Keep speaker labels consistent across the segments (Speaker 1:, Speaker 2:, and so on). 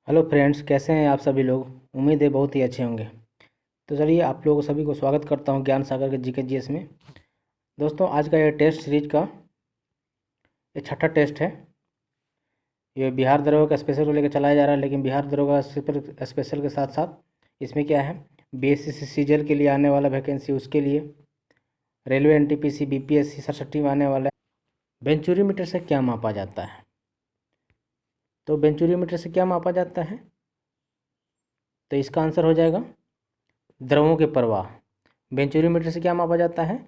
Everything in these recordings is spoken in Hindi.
Speaker 1: हेलो फ्रेंड्स, कैसे हैं आप सभी लोग। उम्मीद है बहुत ही अच्छे होंगे। तो चलिए आप लोगों सभी को स्वागत करता हूं ज्ञान सागर के जीके जीएस में। दोस्तों, आज का ये टेस्ट सीरीज का ये छठा टेस्ट है। ये बिहार दरोगा का स्पेशल को लेकर चलाया जा रहा है, लेकिन बिहार दरोगा स्पेशल के साथ साथ इसमें क्या है, बीएससी सीजीएल के लिए आने वाला वैकेंसी, उसके लिए रेलवे एनटीपीसी बीपीएससी सरसठी में आने वाला है। वेंचुरीमीटर से क्या मापा जाता है? तो वेंचुरीमीटर से क्या मापा जाता है, तो इसका आंसर हो जाएगा द्रवों के प्रवाह। वेंचुरीमीटर से क्या मापा जाता है,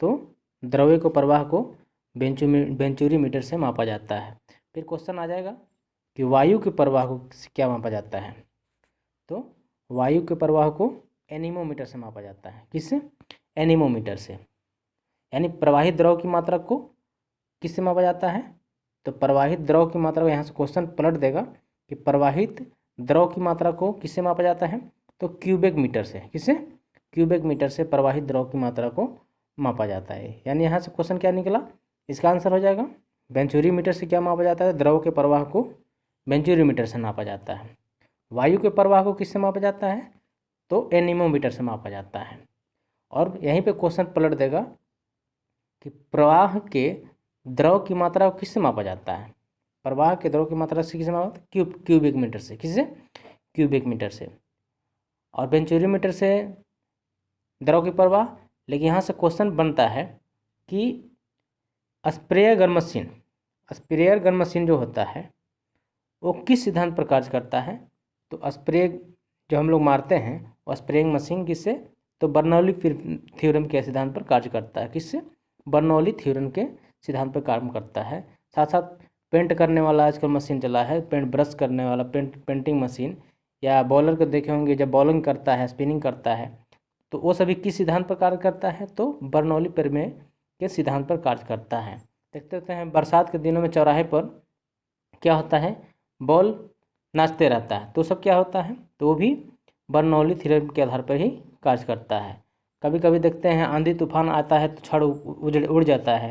Speaker 1: तो द्रव्य को प्रवाह को वेंचुरीमीटर से मापा जाता है। फिर क्वेश्चन आ जाएगा कि वायु के प्रवाह को क्या मापा जाता है, तो वायु के प्रवाह को एनीमोमीटर से मापा जाता है। किससे? एनीमोमीटर से। यानी प्रवाहित द्रव की मात्रा को किससे मापा जाता है, तो प्रवाहित द्रव की मात्रा को, यहाँ से क्वेश्चन पलट देगा कि प्रवाहित द्रव की मात्रा को किससे मापा जाता है, तो क्यूबिक मीटर से। किससे? क्यूबिक मीटर से प्रवाहित द्रव की मात्रा को मापा जाता है। यानी यहाँ से क्वेश्चन क्या निकला, इसका आंसर हो जाएगा वेंचुरीमीटर से क्या मापा जाता है, द्रव के प्रवाह को वेंचुरीमीटर से नापा जाता है। वायु के प्रवाह को किससे मापा जाता है, तो एनीमोमीटर से मापा जाता है। और यहीं पे क्वेश्चन पलट देगा कि प्रवाह के द्रव की मात्रा को किससे मापा जाता है, प्रवाह के द्रव की मात्रा से किससे मापा, क्यूबिक मीटर से। किससे? क्यूबिक मीटर से। और वेंचुरीमीटर से द्रव की प्रवाह। लेकिन यहाँ से क्वेश्चन बनता है कि स्प्रेयर गन मशीन जो होता है वो किस सिद्धांत पर कार्य करता है, तो स्प्रे जो हम लोग मारते हैं वो स्प्रेइंग मशीन किससे, तो बर्नौली थ्योरम के सिद्धांत पर कार्य करता है। किससे? बर्नौली थ्योरम के सिद्धांत पर काम करता है। साथ साथ पेंट करने वाला आजकल मशीन चला है, पेंट ब्रश करने वाला पेंटिंग मशीन, या बॉलर को देखे होंगे जब बॉलिंग करता है, स्पिनिंग करता है, तो वो सभी किस सिद्धांत पर कार्य करता है, तो बर्नौली प्रमेय के सिद्धांत पर कार्य करता है। देखते हैं बरसात के दिनों में चौराहे पर क्या होता है, बॉल नाचते रहता है, तो सब क्या होता है, तो वो भी बर्नौली थ्योरम के आधार पर ही कार्य करता है। कभी कभी देखते हैं आंधी तूफान आता है तो छड़ उड़ जाता है,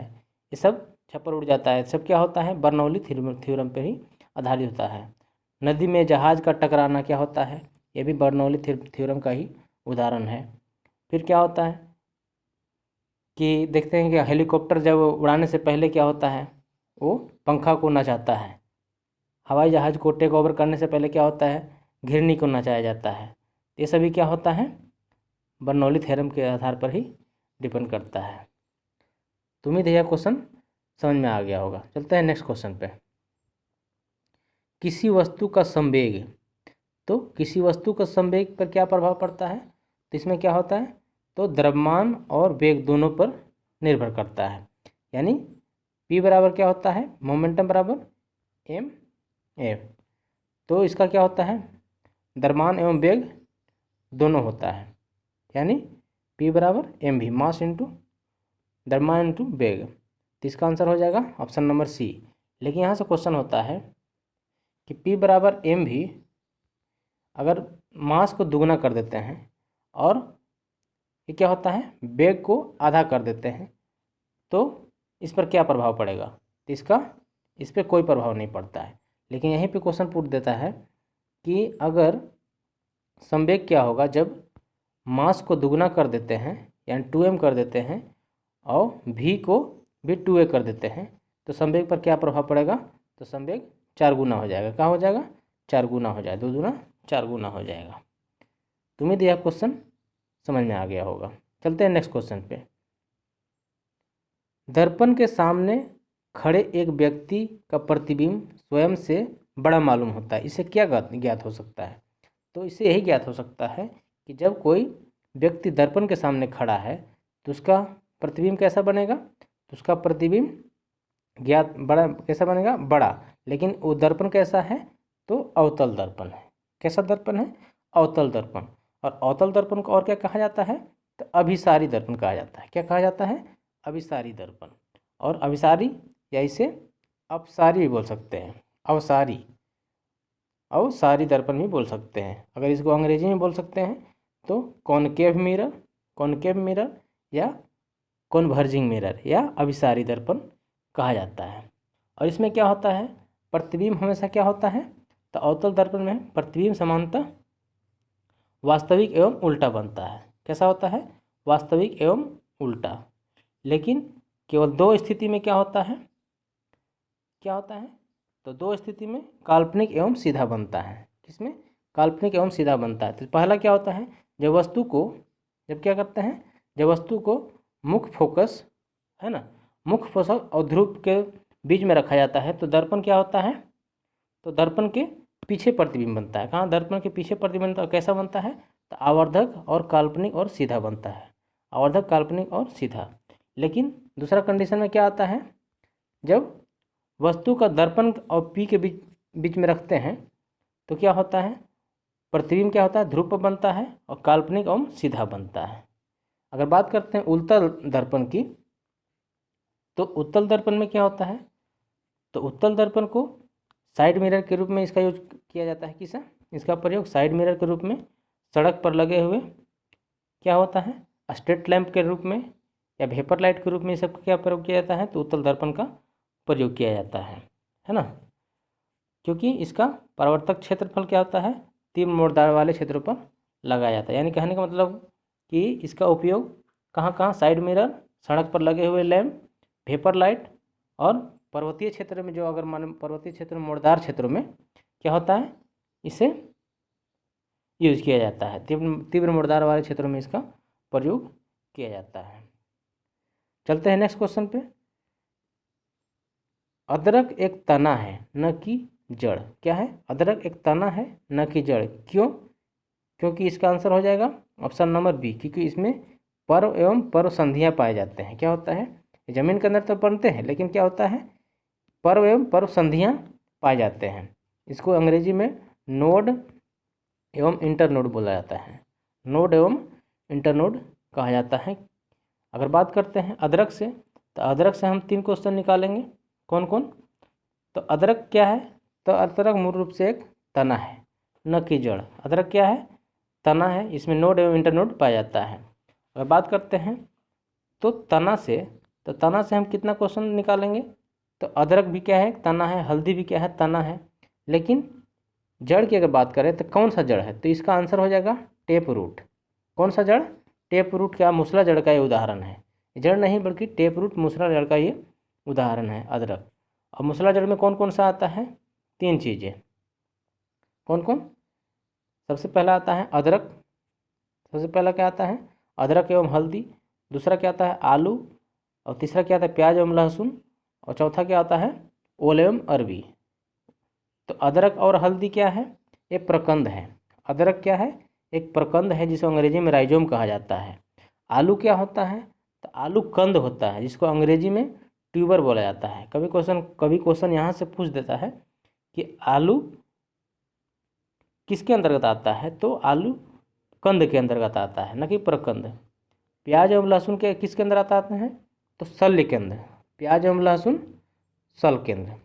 Speaker 1: ये सब छप्पर उड़ जाता है, सब क्या होता है, बर्नौली थ्योरम पर ही आधारित होता है। नदी में जहाज का टकराना क्या होता है, ये भी बर्नौली थ्योरम का ही उदाहरण है। फिर क्या होता है कि देखते हैं कि हेलीकॉप्टर जब उड़ाने से पहले क्या होता है, वो पंखा को नचाता है। हवाई जहाज़ को टेक ओवर करने से पहले क्या होता है, घिरनी को नचाया जाता है। ये सभी क्या होता है, बर्नौली थ्योरम के आधार पर ही डिपेंड करता है। तो उम्मीद है यह क्वेश्चन समझ में आ गया होगा। चलते हैं नेक्स्ट क्वेश्चन पे। किसी वस्तु का संवेग, तो किसी वस्तु का संवेग पर क्या प्रभाव पड़ता है, तो इसमें क्या होता है, तो द्रव्यमान और वेग दोनों पर निर्भर करता है। यानी P बराबर क्या होता है, मोमेंटम बराबर एम एफ। तो इसका क्या होता है, द्रव्यमान एवं वेग दोनों होता है। यानी P बराबर एम भी, मास इंटू द्रव्यमान इंटू वेग। तो इसका आंसर हो जाएगा ऑप्शन नंबर सी। लेकिन यहाँ से क्वेश्चन होता है कि P बराबर एम भी अगर मास को दुगना कर देते हैं और ये क्या होता है, वेग को आधा कर देते हैं, तो इस पर क्या प्रभाव पड़ेगा, तो इस पर कोई प्रभाव नहीं पड़ता है। लेकिन यहीं पे क्वेश्चन पूछ देता है कि अगर संवेग क्या होगा जब मास को दुगना कर देते हैं, यानी 2m कर देते हैं, और v को भी 2a कर देते हैं, तो संवेग पर क्या प्रभाव पड़ेगा, तो संवेग 4 गुना हो जाएगा। क्या हो जाएगा, 4 गुना हो जाएगा, 2 दूना 4 गुना हो जाएगा। तो उम्मीद यह क्वेश्चन समझ में आ गया होगा। चलते हैं नेक्स्ट क्वेश्चन पे। दर्पण के सामने खड़े एक व्यक्ति का प्रतिबिंब स्वयं से बड़ा मालूम होता है, इसे क्या ज्ञात हो सकता है, तो इसे यही ज्ञात हो सकता है कि जब कोई व्यक्ति दर्पण के सामने खड़ा है तो उसका प्रतिबिंब कैसा बनेगा, तो उसका प्रतिबिंब ज्ञात बड़ा कैसा बनेगा, बड़ा। लेकिन वो दर्पण कैसा है, तो अवतल दर्पण है। कैसा दर्पण है, अवतल दर्पण। और अवतल दर्पण को और क्या कहा जाता है, तो अभिसारी दर्पण कहा जाता है। क्या कहा जाता है, अभिसारी दर्पण। और अभिसारी या इसे अपसारी भी बोल सकते हैं, अवसारी दर्पण भी बोल सकते हैं। अगर इसको अंग्रेजी में बोल सकते हैं तो कॉनकेव मिरर या कॉन्वर्जिंग मिरर या अभिसारी दर्पण कहा जाता है। और इसमें क्या होता है, प्रतिबिंब हमेशा क्या होता है, तो अवतल दर्पण में प्रतिबिंब सामान्यतः वास्तविक एवं उल्टा बनता है। कैसा होता है? वास्तविक एवं उल्टा। लेकिन केवल दो स्थिति में क्या होता है? तो दो स्थिति में काल्पनिक एवं सीधा बनता है। किसमें? काल्पनिक एवं सीधा बनता है। तो पहला क्या होता है? जब वस्तु को मुख्य फोकस, है ना, मुख्य फोकस और ध्रुव के बीच में रखा जाता है तो दर्पण क्या होता है? तो दर्पण के पीछे प्रतिबिंब बनता है। कहाँ? दर्पण के पीछे प्रतिबिंब बनता है। कैसा बनता है? तो आवर्धक और काल्पनिक और सीधा बनता है। आवर्धक, काल्पनिक और सीधा। लेकिन दूसरा कंडीशन में क्या आता है? जब वस्तु का दर्पण और पी के बीच में रखते हैं तो क्या होता है? प्रतिबिंब क्या होता है? ध्रुव पर बनता है और काल्पनिक एवं सीधा बनता है। अगर बात करते हैं उत्तल दर्पण की, तो उत्तल दर्पण में क्या होता है? तो उत्तल दर्पण को साइड मिरर के रूप में इसका यूज किया जाता है। किसा? इसका प्रयोग साइड मिरर के रूप में, सड़क पर लगे हुए क्या होता है, स्ट्रीट लैंप के रूप में या वेपर लाइट के रूप में सब क्या प्रयोग किया जाता है? तो उत्तल दर्पण का प्रयोग किया जाता है ना। क्योंकि इसका परावर्तक क्षेत्रफल क्या होता है? तीव्र मोड़दार वाले क्षेत्रों पर लगाया जाता है। यानी कहने का मतलब कि इसका उपयोग कहाँ कहाँ? साइड मिरर, सड़क पर लगे हुए लैंप, वेपर लाइट और पर्वतीय क्षेत्र में, जो अगर मान पर्वतीय क्षेत्र में, मोड़दार क्षेत्रों में क्या होता है? इसे यूज किया जाता है। तीव्र मोड़दार वाले क्षेत्रों में इसका प्रयोग किया जाता है। चलते हैं नेक्स्ट क्वेश्चन पे। अदरक एक तना है न कि जड़। क्या है? अदरक एक तना है न कि जड़। क्यों? क्योंकि इसका आंसर हो जाएगा ऑप्शन नंबर बी, क्योंकि इसमें पर्व एवं पर्व संधियाँ पाए जाते हैं। क्या होता है? जमीन के अंदर तो बनते हैं, लेकिन क्या होता है? पर्व एवं पर्व संधियाँ पाए जाते हैं। इसको अंग्रेजी में नोड एवं इंटरनोड बोला जाता है। नोड एवं इंटरनोड कहा जाता है। अगर बात करते हैं अदरक से, तो अदरक से हम 3 क्वेश्चन निकालेंगे। कौन कौन? तो अदरक क्या है? तो अदरक मूल रूप से एक तना है न कि जड़। अदरक क्या है? तना है, इसमें नोड एवं इंटरनोड पाया जाता है। अगर बात करते हैं तो तना से हम कितना क्वेश्चन निकालेंगे? तो अदरक भी क्या है? तना है। हल्दी भी क्या है? तना है। लेकिन जड़ की अगर बात करें तो कौन सा जड़ है? तो इसका आंसर हो जाएगा टेप रूट। कौन सा जड़? Tap root. क्या? मूसला जड़ का ये उदाहरण है। जड़ नहीं बल्कि टेप रूट, मूसला जड़ का ये उदाहरण है अदरक। और मूसला जड़ में कौन कौन सा आता है? 3 चीज़ें। कौन कौन? सबसे पहला आता है अदरक। सबसे पहला क्या आता है? अदरक एवं हल्दी। दूसरा क्या आता है? आलू। और तीसरा क्या आता है? प्याज एवं लहसुन। और चौथा क्या आता है? ओल एवं अरबी। तो अदरक और हल्दी क्या है? ये प्रकंद है। अदरक क्या है? एक प्रकंद है जिसको अंग्रेजी में राइजोम कहा जाता है। आलू क्या होता है? तो आलू कंद होता है जिसको अंग्रेजी में ट्यूबर बोला जाता है। कभी क्वेश्चन यहाँ से पूछ देता है कि आलू किसके अंतर्गत आता है? तो आलू कंद के अंतर्गत आता है, न कि प्रकंद। प्याज एवं लहसुन के किसके अंदर आते हैं? तो शल्य के अंदर। प्याज एवं लहसुन सल के अंदर।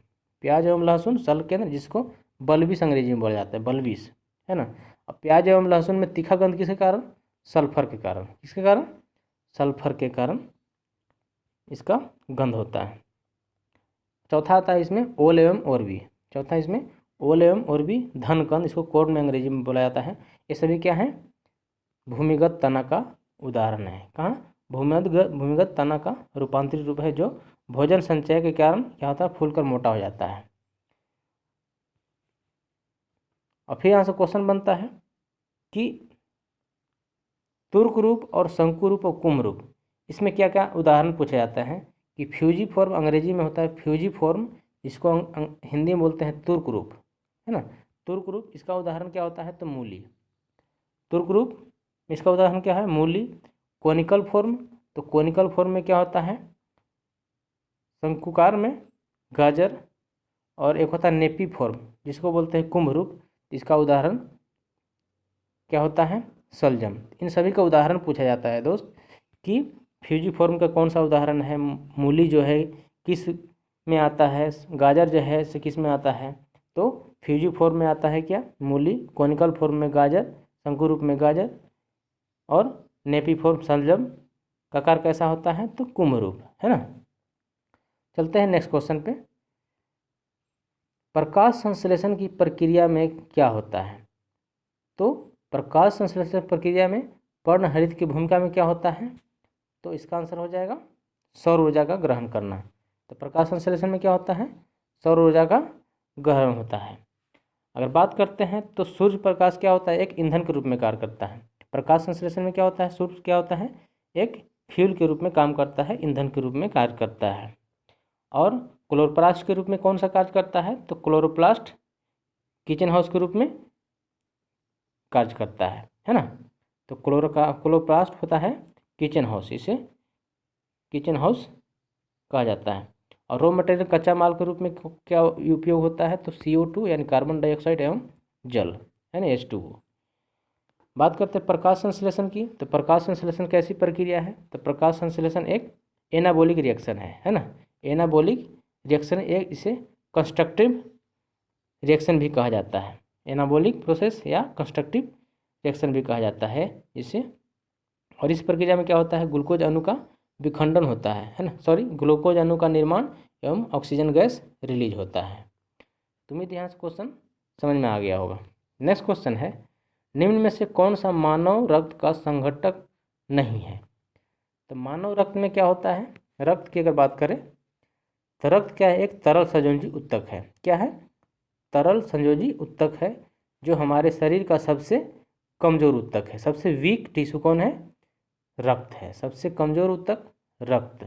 Speaker 1: प्याज एवं लहसुन सल के अंदर, जिसको बल्बिस अंग्रेजी में बोला जाता है, बल्बिस, है ना। अब प्याज एवं लहसुन में तीखा गंध किसके कारण? सल्फर के कारण। किसके कारण? सल्फर के कारण इसका गंध होता है। चौथा आता है इसमें ओल एवं ओरबी। चौथा इसमें ओल एवं ओरबी, धन कंद, इसको कोर्ट में अंग्रेजी में बोला जाता है। ये सभी क्या है? भूमिगत तना का उदाहरण है। कहाँ? भूमिगत तना का रूपांतरित रूप है, जो भोजन संचय के कारण क्या होता है? फूलकर मोटा हो जाता है। और फिर यहाँ से क्वेश्चन बनता है कि तुर्क रूप और शंकु रूप और कुंभ रूप, इसमें क्या क्या उदाहरण पूछा जाता है? कि फ्यूजीफॉर्म अंग्रेजी में होता है फ्यूजीफॉर्म, इसको हिंदी में बोलते हैं तुर्क रूप, है ना। तुर्क रूप, इसका उदाहरण क्या होता है? तो मूली। तुर्क रूप इसका उदाहरण क्या है? मूली। कोनिकल फॉर्म, तो कोनिकल फॉर्म में क्या होता है? शंकुकार में गाजर। और एक होता है नेपी फॉर्म, जिसको बोलते हैं कुंभ रूप, इसका उदाहरण क्या होता है? सलजम। इन सभी का उदाहरण पूछा जाता है दोस्त, कि फ्यूजीफॉर्म का कौन सा उदाहरण है? मूली जो है किस में आता है? गाजर जो है से किस में आता है? तो फ्यूजीफॉर्म में आता है क्या? मूली। कोनिकल फॉर्म में गाजर, शंकु रूप में गाजर, और नेपीफॉर्म सलजम का आकार कैसा होता है? तो कुंभ रूप, है ना। चलते हैं नेक्स्ट क्वेश्चन पे। प्रकाश संश्लेषण की प्रक्रिया में क्या होता है? तो प्रकाश संश्लेषण प्रक्रिया में पर्णहरित की भूमिका में क्या होता है? तो इसका आंसर हो जाएगा सौर ऊर्जा का ग्रहण करना। तो प्रकाश संश्लेषण में क्या होता है? सौर ऊर्जा का ग्रहण होता है। अगर बात करते हैं तो सूर्य प्रकाश क्या होता है? एक ईंधन के रूप में कार्य करता है। प्रकाश संश्लेषण में क्या होता है? सूर्य क्या होता है? एक फ्यूल के रूप में काम करता है, ईंधन के रूप में कार्य करता है। और क्लोरोप्लास्ट के रूप में कौन सा कार्य करता है? तो क्लोरोप्लास्ट किचन हाउस के रूप में कार्य करता है ना। तो क्लोरोप्लास्ट होता है किचन हाउस, इसे किचन हाउस कहा जाता है। और रॉ मटेरियल कच्चा माल के रूप में क्या उपयोग होता है? तो CO2 यानी कार्बन डाइऑक्साइड एवं जल, है ना, H2O। बात करते हैं प्रकाश संश्लेषण की। तो प्रकाश संश्लेषण कैसी प्रक्रिया है? तो प्रकाश संश्लेषण एक एनाबॉलिक रिएक्शन है ना। एनाबॉलिक रिएक्शन एक, इसे कंस्ट्रक्टिव रिएक्शन भी कहा जाता है। एनाबॉलिक प्रोसेस या कंस्ट्रक्टिव रिएक्शन भी कहा जाता है इसे। और इस प्रक्रिया में क्या होता है? ग्लूकोज अणु का विखंडन होता है ना, ग्लूकोज अणु का निर्माण एवं ऑक्सीजन गैस रिलीज होता है। तो उम्मीद यहाँ से क्वेश्चन समझ में आ गया होगा। नेक्स्ट क्वेश्चन है, निम्न में से कौन सा मानव रक्त का संघटक नहीं है? तो मानव रक्त में क्या होता है? रक्त की अगर बात करें तो रक्त क्या है? एक तरल संयोजी उत्तक है। क्या है? तरल संयोजी उत्तक है, जो हमारे शरीर का सबसे कमजोर उत्तक है। सबसे वीक टिश्यू कौन है? रक्त है। सबसे कमजोर उत्तक रक्त।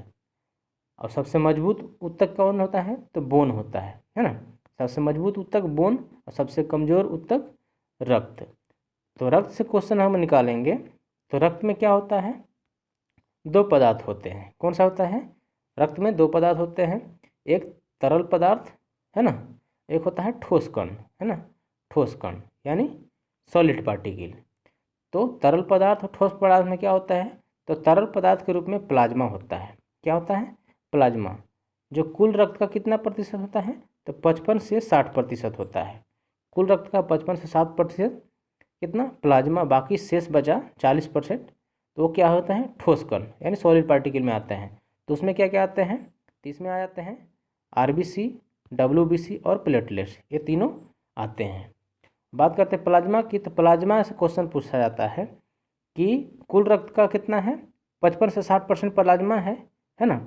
Speaker 1: और सबसे मजबूत उत्तक कौन होता है? तो बोन होता है ना। सबसे मजबूत उत्तक बोन और सबसे कमजोर उत्तक रक्त। तो रक्त से क्वेश्चन हम निकालेंगे। तो रक्त में क्या होता है? दो पदार्थ होते हैं। कौन सा होता है? रक्त में दो पदार्थ होते हैं। एक तरल पदार्थ है ना, एक होता है ठोस कण, है ना। ठोस कण यानी सॉलिड पार्टिकल। तो तरल पदार्थ और ठोस पदार्थ में क्या होता है? तो तरल पदार्थ के रूप में प्लाज्मा होता है। क्या होता है? प्लाज्मा, जो कुल रक्त का कितना प्रतिशत होता है? तो 55 से 60% होता है। कुल रक्त का 55 से 60% कितना? प्लाज्मा। बाकी शेष बचा 40%, तो वो क्या होता है? ठोस कण यानी सॉलिड पार्टिकल में आते हैं। तो उसमें क्या क्या आते हैं? तो इसमें आ जाते हैं RBC, WBC और प्लेटलेट्स, ये तीनों आते हैं। बात करते हैं प्लाज्मा की। तो प्लाज्मा से क्वेश्चन पूछा जाता है कि कुल रक्त का कितना है? 55 से 60% प्लाज्मा है ना।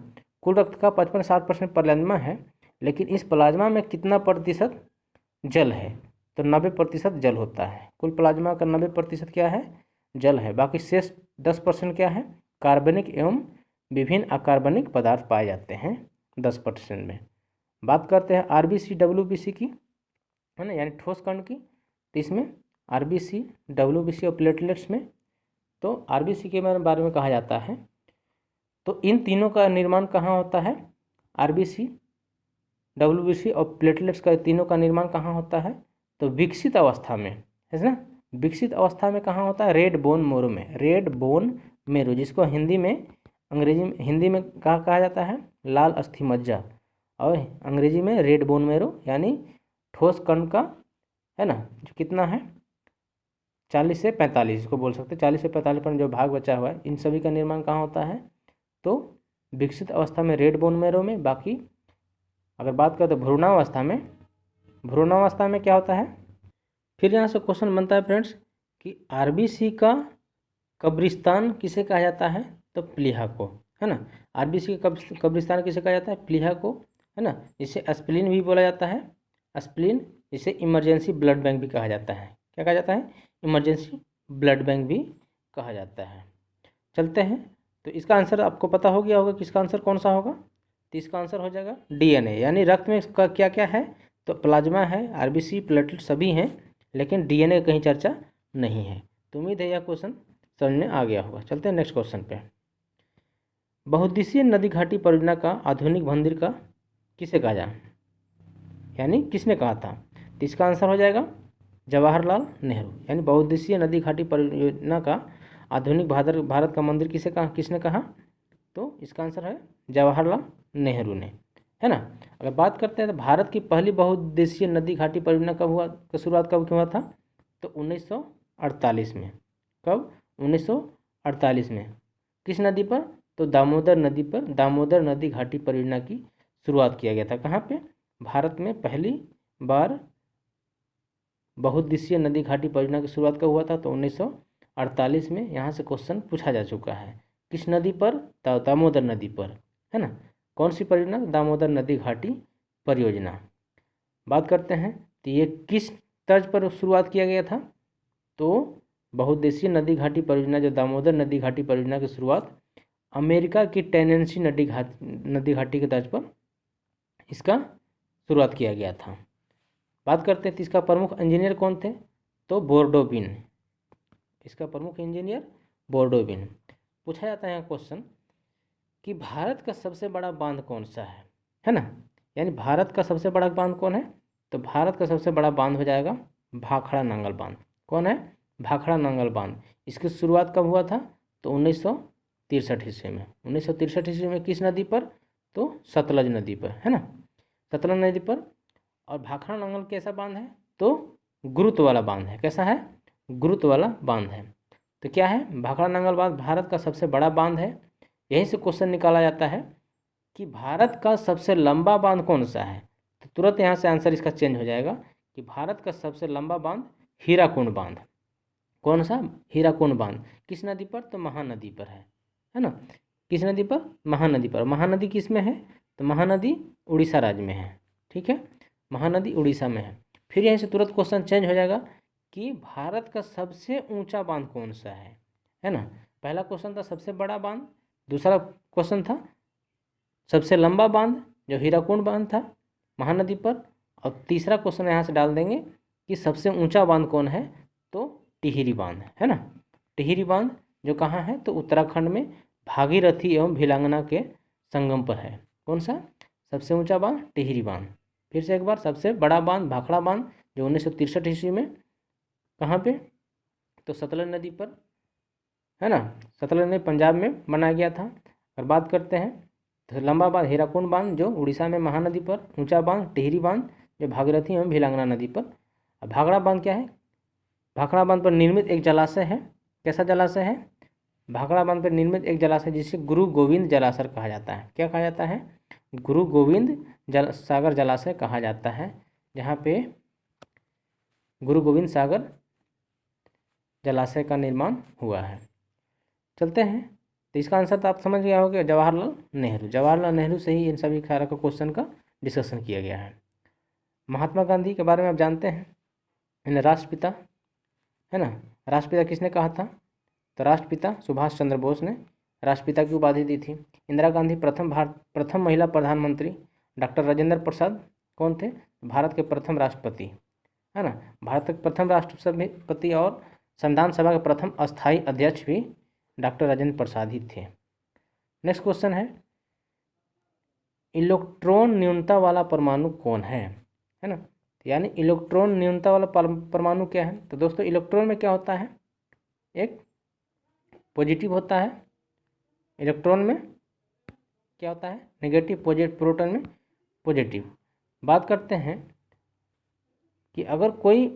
Speaker 1: कुल रक्त का 55 से 60% प्लाज्मा है, लेकिन इस प्लाज्मा में कितना प्रतिशत जल है? तो 90% जल होता है। कुल प्लाज्मा का 90% क्या है? जल है। बाकी शेष 10% क्या है? कार्बनिक एवं विभिन्न अकार्बनिक पदार्थ पाए जाते हैं 10% में। बात करते हैं RBC, WBC की, है ना, यानी ठोस कण की। तो इसमें RBC, WBC और प्लेटलेट्स में, तो RBC के बारे में कहा जाता है। तो इन तीनों का निर्माण कहाँ होता है? RBC, WBC और प्लेटलेट्स का तीनों का निर्माण कहाँ होता है? तो विकसित अवस्था में, है ना। विकसित अवस्था में कहाँ होता है? रेड बोन मैरो में। रेड बोन मैरो, जिसको हिंदी में हिंदी में कहा जाता है लाल अस्थि मज्जा, और अंग्रेजी में रेड बोन मैरो यानी ठोस कण का, है ना, जो कितना है 40 से 45, इसको बोल सकते हैं 40 से 45% जो भाग बचा हुआ है, इन सभी का निर्माण कहाँ होता है? तो विकसित अवस्था में रेड बोन मैरो में। बाकी अगर बात करें तो भ्रूणावस्था में क्या होता है? फिर यहाँ से क्वेश्चन बनता है फ्रेंड्स कि RBC का कब्रिस्तान किसे कहा जाता है? तो प्लीहा को, है ना। RBC का कब्रिस्तान किसे कहा जाता है? प्लीहा को, है ना। इसे स्प्लीन भी बोला जाता है। स्प्लीन, इसे इमरजेंसी ब्लड बैंक भी कहा जाता है। क्या कहा जाता है? इमरजेंसी ब्लड बैंक भी कहा जाता है। चलते हैं, तो इसका आंसर आपको पता हो गया होगा कि इसका आंसर कौन सा होगा। तो इसका आंसर हो जाएगा DNA, यानी रक्त में इसका क्या क्या है? तो प्लाज्मा है, RBC, प्लेटलेट सभी हैं, लेकिन DNA की कहीं चर्चा नहीं है। तो उम्मीद है यह क्वेश्चन समझ में आ गया होगा। चलते हैं नेक्स्ट क्वेश्चन पे। बहुउद्देशीय नदी घाटी परियोजना का आधुनिक मंदिर का किसे कहा जाए, यानी किसने कहा था? तो इसका आंसर हो जाएगा जवाहरलाल नेहरू। यानी बहुउद्देशीय नदी घाटी परियोजना का आधुनिक भारत का मंदिर किसने कहा? तो इसका आंसर है जवाहरलाल नेहरू ने, है ना। अगर बात करते हैं तो भारत की पहली बहुउद्देशीय नदी घाटी परियोजना का शुरुआत कब हुआ था? तो 1948 में। कब? 1948 में। किस नदी पर? तो दामोदर नदी पर दामोदर नदी घाटी परियोजना की शुरुआत किया गया था। कहाँ पे? भारत में पहली बार बहुउद्देशीय नदी घाटी परियोजना की शुरुआत कब हुआ था? तो 1948 में यहाँ से क्वेश्चन पूछा जा चुका है। किस नदी पर? दामोदर नदी पर, है ना। कौन सी परियोजना? दामोदर नदी घाटी परियोजना। बात करते हैं तो ये किस तर्ज पर शुरुआत किया गया था? तो बहुउद्देशीय नदी घाटी परियोजना, जो दामोदर नदी घाटी परियोजना की शुरुआत अमेरिका की टेनेंसी नदी घाटी के तर्ज पर इसका शुरुआत किया गया था। बात करते हैं तो इसका प्रमुख इंजीनियर कौन थे? तो बोर्डोबिन। इसका प्रमुख इंजीनियर बोर्डोबिन। पूछा जाता है यहाँ क्वेश्चन कि भारत का सबसे बड़ा बांध कौन सा है ना। यानी भारत का सबसे बड़ा बांध कौन है? तो भारत का सबसे बड़ा बांध हो जाएगा भाखड़ा नांगल बांध। कौन है? भाखड़ा नांगल बांध। इसकी शुरुआत कब हुआ था? तो 1963 ईस्वी में। 1963 ईस्वी में किस नदी पर? तो सतलज नदी पर, है ना, सतलज नदी पर। और भाखड़ा नांगल कैसा बांध है? तो गुरुत्व वाला बांध है। कैसा है? गुरुत्व वाला बांध है। तो क्या है? भाखड़ा नांगल बांध भारत का सबसे बड़ा बांध है। यहीं से क्वेश्चन निकाला जाता है कि भारत का सबसे लंबा बांध कौन सा है? तो तुरंत यहाँ से आंसर इसका चेंज हो जाएगा कि भारत का सबसे लंबा बांध हीराकुंड बांध। कौन सा? हीराकुंड बांध। किस नदी पर? तो महानदी पर है ना। किस नदी पर? महानदी पर। महानदी किस में है? तो महानदी उड़ीसा राज्य में है। ठीक है, महानदी उड़ीसा में है। फिर यहीं से तुरंत क्वेश्चन चेंज हो जाएगा कि भारत का सबसे ऊंचा बांध कौन सा है ना। पहला क्वेश्चन था सबसे बड़ा बांध, दूसरा क्वेश्चन था सबसे लंबा बांध जो हीराकुंड बांध था महानदी पर, और तीसरा क्वेश्चन यहाँ से डाल देंगे कि सबसे ऊंचा बांध कौन है? तो टिहरी बांध, है ना। टिहरी बांध जो कहाँ है? तो उत्तराखंड में भागीरथी एवं भिलांगना के संगम पर है। कौन सा? सबसे ऊंचा बांध टिहरी बांध। फिर से एक बार, सबसे बड़ा बांध भाखड़ा बांध जो 1963 ईस्वी में कहाँ पे? तो सतलज नदी पर, है ना। सतलज नदी पंजाब में बनाया गया था। अगर बात करते हैं तो लंबा बांध हीराकुंड बांध जो उड़ीसा में महानदी पर, ऊंचा बांध टिहरी बांध जो भागीरथी एवं भिलांगना नदी पर। अब भाखड़ा बांध क्या है? भाखड़ा बांध पर निर्मित एक जलाशय है। कैसा जलाशय है? भाखड़ा बांध पर निर्मित एक जलाशय जिसे गुरु गोविंद जलाशय कहा जाता है। क्या कहा जाता है? गुरु गोविंद सागर जलाशय कहा जाता है, जहाँ पे गुरु गोविंद सागर जलाशय का निर्माण हुआ है। चलते हैं तो इसका आंसर तो आप समझ गया होगा, जवाहरलाल नेहरू। जवाहरलाल नेहरू से ही इन सभी सारा का क्वेश्चन का डिस्कशन किया गया है। महात्मा गांधी के बारे में आप जानते हैं, इन्हें राष्ट्रपिता, है ना। राष्ट्रपिता किसने कहा था? तो राष्ट्रपिता सुभाष चंद्र बोस ने राष्ट्रपिता की उपाधि दी थी। इंदिरा गांधी प्रथम महिला प्रधानमंत्री। डॉक्टर राजेंद्र प्रसाद कौन थे? भारत के प्रथम राष्ट्रपति, है ना। भारत के प्रथम राष्ट्रपति और संविधान सभा के प्रथम अस्थायी अध्यक्ष भी डॉक्टर राजेंद्र प्रसाद ही थे। नेक्स्ट क्वेश्चन है इलेक्ट्रॉन न्यूनता वाला परमाणु कौन है ना। यानी इलेक्ट्रॉन न्यूनता वाला परमाणु क्या है? तो दोस्तों इलेक्ट्रॉन में क्या होता है? एक पॉजिटिव होता है। इलेक्ट्रॉन में क्या होता है? नेगेटिव। प्रोटॉन में पॉजिटिव। बात करते हैं कि अगर कोई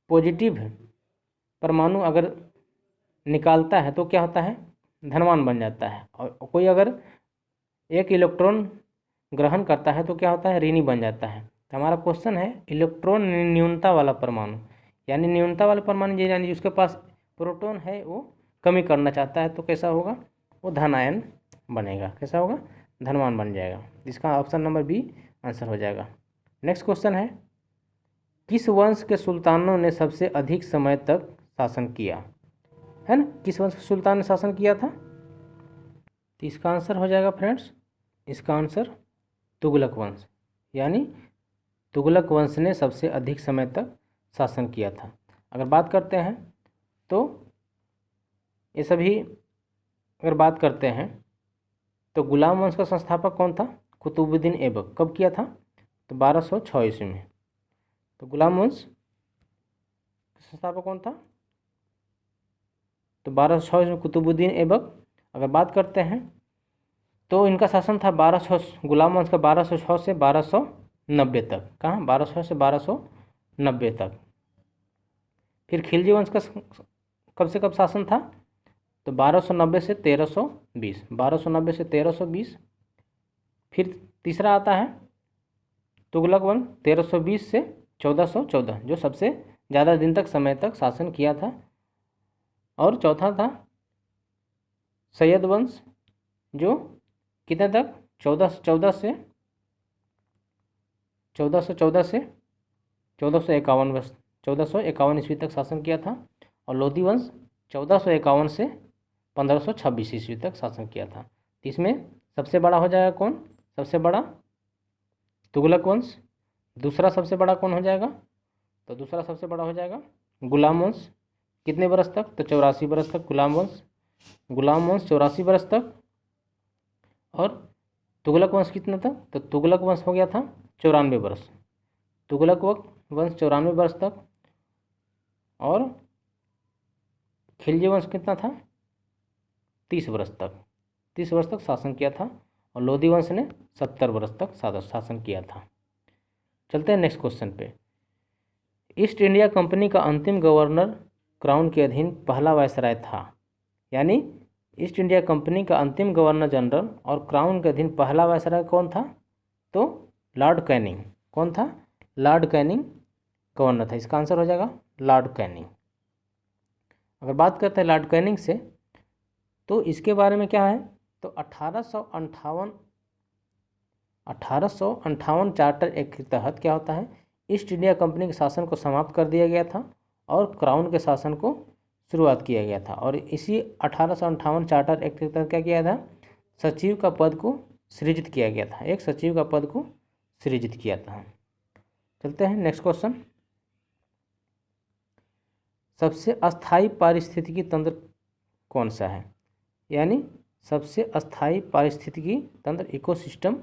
Speaker 1: पॉजिटिव परमाणु अगर निकालता है तो क्या होता है? धनवान बन जाता है। और कोई अगर एक इलेक्ट्रॉन ग्रहण करता है तो क्या होता है? ऋणी बन जाता है। तो हमारा क्वेश्चन है इलेक्ट्रॉन न्यूनता वाला परमाणु, यानी न्यूनता वाला परमाणु यानी जिसके पास प्रोटॉन है वो कमी करना चाहता है तो कैसा होगा? वो धनायन बनेगा। कैसा होगा? धनवान बन जाएगा। इसका ऑप्शन नंबर बी आंसर हो जाएगा। नेक्स्ट क्वेश्चन है किस वंश के सुल्तानों ने सबसे अधिक समय तक शासन किया, है ना। किस वंश के सुल्तान ने शासन किया था? तो इसका आंसर हो जाएगा फ्रेंड्स, इसका आंसर तुगलक वंश, यानी तुगलक वंश ने सबसे अधिक समय तक शासन किया था। अगर बात करते हैं तो ये सभी अगर बात करते हैं तो गुलाम वंश का संस्थापक कौन था? कुतुबुद्दीन ऐबक। कब किया था? तो 1206 ईस्वी में। तो गुलाम वंश का संस्थापक कौन था? तो 1206 ईस्वी में कुतुबुद्दीन ऐबक। अगर बात करते हैं तो इनका शासन था 1206, गुलाम वंश का 1206 से 1290 तक। कहाँ? 1206 से 1290 तक। फिर खिलजी वंश का कब से कब शासन था? तो 1290 से 1320, 1290 से 1320। फिर तीसरा आता है तुगलक वंश 1320 से 1414, जो सबसे ज़्यादा दिन तक समय तक शासन किया था। और चौथा था सैयद वंश, जो कितने तक 1414 से 1451 वर्ष 1451 ईस्वी तक शासन किया था। और लोधी वंश 1451 से 1526 ईस्वी तक शासन किया था। इसमें सबसे बड़ा हो जाएगा कौन? सबसे बड़ा तुगलक वंश। दूसरा सबसे बड़ा कौन हो जाएगा? तो दूसरा सबसे बड़ा हो जाएगा गुलाम वंश। कितने बरस तक? तो 84 बरस तक गुलाम वंश 84 बरस तक। और तुगलक वंश कितना था? तो तुगलक वंश हो गया था 94 बरस। तुगलक वंश 94 बरस तक। और खिलजी वंश कितना था? 30 बरस तक। 30 वर्ष तक शासन किया था। और लोधी वंश ने 70 वर्ष तक शासन किया था। चलते हैं नेक्स्ट क्वेश्चन पे। ईस्ट इंडिया कंपनी का अंतिम गवर्नर क्राउन के अधीन पहला वायसराय था। यानी ईस्ट इंडिया कंपनी का अंतिम गवर्नर जनरल और क्राउन के अधीन पहला वायसराय कौन था? तो लॉर्ड कैनिंग। कौन था? लॉर्ड कैनिंग गवर्नर था। इसका आंसर हो जाएगा लॉर्ड कैनिंग। अगर बात करते हैं लॉर्ड कैनिंग से, तो इसके बारे में क्या है? तो 1858 चार्टर एक्ट के तहत क्या होता है? ईस्ट इंडिया कंपनी के शासन को समाप्त कर दिया गया था और क्राउन के शासन को शुरुआत किया गया था। और इसी 1858 चार्टर एक्ट के तहत क्या किया था? सचिव का पद को सृजित किया गया था। एक सचिव का पद को सृजित किया था। चलते हैं नेक्स्ट क्वेश्चन। सबसे अस्थायी पारिस्थितिकी तंत्र कौन सा है? यानी सबसे अस्थायी पारिस्थितिकी तंत्र इकोसिस्टम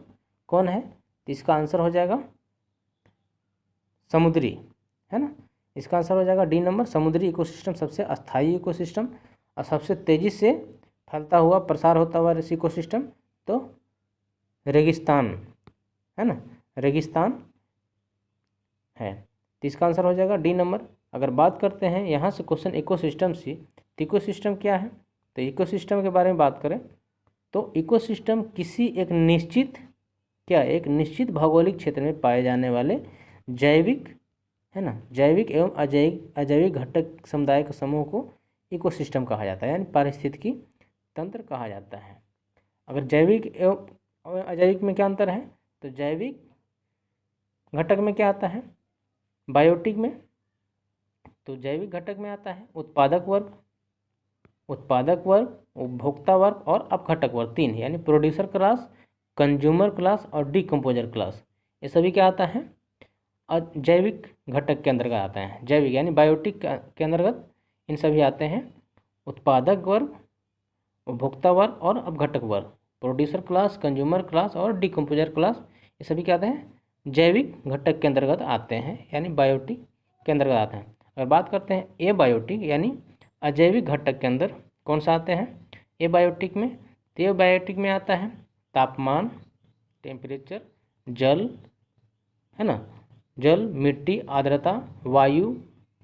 Speaker 1: कौन है? तो इसका आंसर हो जाएगा समुद्री, है ना। इसका आंसर हो जाएगा डी नंबर, समुद्री इकोसिस्टम सबसे अस्थायी इकोसिस्टम। और सबसे तेजी से फैलता हुआ प्रसार होता हुआ इकोसिस्टम तो रेगिस्तान, है ना, रेगिस्तान है। तो इसका आंसर हो जाएगा डी नंबर। अगर बात करते हैं यहाँ से क्वेश्चन इकोसिस्टम से, तो इकोसिस्टम क्या है? तो इकोसिस्टम के बारे में बात करें तो इकोसिस्टम किसी एक निश्चित भौगोलिक क्षेत्र में पाए जाने वाले जैविक, है ना, जैविक एवं अजैविक घटक समुदाय के समूह को इकोसिस्टम कहा जाता है, यानी पारिस्थितिकी तंत्र कहा जाता है। अगर जैविक एवं अजैविक में क्या अंतर है? तो जैविक घटक में क्या आता है? बायोटिक में। तो जैविक घटक में आता है उत्पादक वर्ग, उपभोक्ता वर्ग और अपघटक वर्ग, 3, यानी प्रोड्यूसर क्लास, कंज्यूमर क्लास और डिकम्पोजर क्लास। ये सभी क्या आता है? जैविक घटक के अंतर्गत आता है। जैविक यानी बायोटिक के अंतर्गत इन सभी आते हैं उत्पादक वर्ग, उपभोक्ता वर्ग और अपघटक वर्ग। प्रोड्यूसर क्लास, कंज्यूमर क्लास और डिकम्पोजर क्लास, ये सभी क्या आते हैं? जैविक घटक के अंतर्गत आते हैं, यानी बायोटिक के अंतर्गत आते हैं। अगर बात करते हैं ए बायोटिक यानी अजैविक घटक के अंदर कौन सा आते हैं? ए बायोटिक में, तो ए बायोटिक में आता है तापमान, टेम्परेचर, जल, है ना, जल, मिट्टी, आर्द्रता, वायु,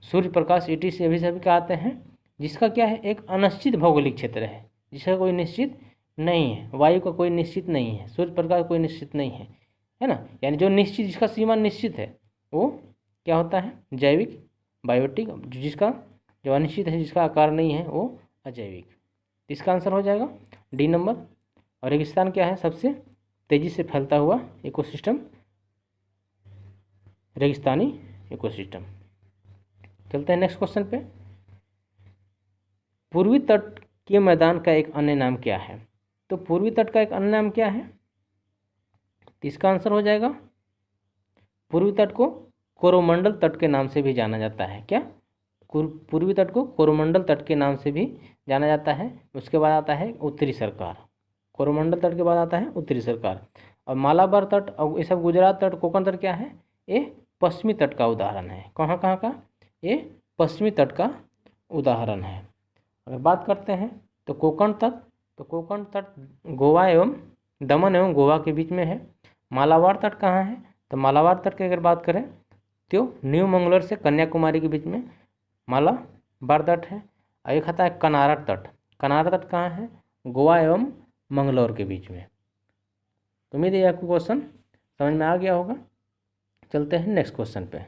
Speaker 1: सूर्य प्रकाश, ईटी से सभी क्या आते हैं? जिसका क्या है? एक अनिश्चित भौगोलिक क्षेत्र है, जिसका कोई निश्चित नहीं है। वायु का कोई निश्चित नहीं है, सूर्य प्रकाश कोई निश्चित नहीं है ना। यानी जो निश्चित, जिसका सीमा निश्चित है वो क्या होता है? जैविक बायोटिक। जिसका जो अनिश्चित है, जिसका आकार नहीं है, वो अजैविक। इसका आंसर हो जाएगा डी नंबर। और रेगिस्तान क्या है? सबसे तेजी से फैलता हुआ इकोसिस्टम, रेगिस्तानी इकोसिस्टम। चलते हैं नेक्स्ट क्वेश्चन पे। पूर्वी तट के मैदान का एक अन्य नाम क्या है? तो पूर्वी तट का एक अन्य नाम क्या है? तो इसका आंसर हो जाएगा पूर्वी तट को कोरोमंडल तट के नाम से भी जाना जाता है। क्या? पूर्वी तट को कोरोमंडल तट के नाम से भी जाना जाता है। उसके बाद आता है उत्तरी सरकार। कोरोमंडल तट के बाद आता है उत्तरी सरकार। और मालाबार तट और ये सब गुजरात तट, कोंकण तट क्या है? ये पश्चिमी तट का उदाहरण है। कहाँ का? ये पश्चिमी तट का उदाहरण है। अगर बात करते हैं तो कोंकण तट गोवा एवं दमन एवं गोवा के बीच में है। मालाबार तट कहाँ है? तो मालाबार तट की अगर बात करें तो न्यू मंगलोर से कन्याकुमारी के बीच में मालाबार तट है। और एक आता है कनारा तट। कनारा तट कहाँ है? गोवा एवं मंगलोर के बीच में। उम्मीद है आपको क्वेश्चन समझ में आ गया होगा। चलते हैं नेक्स्ट क्वेश्चन पे।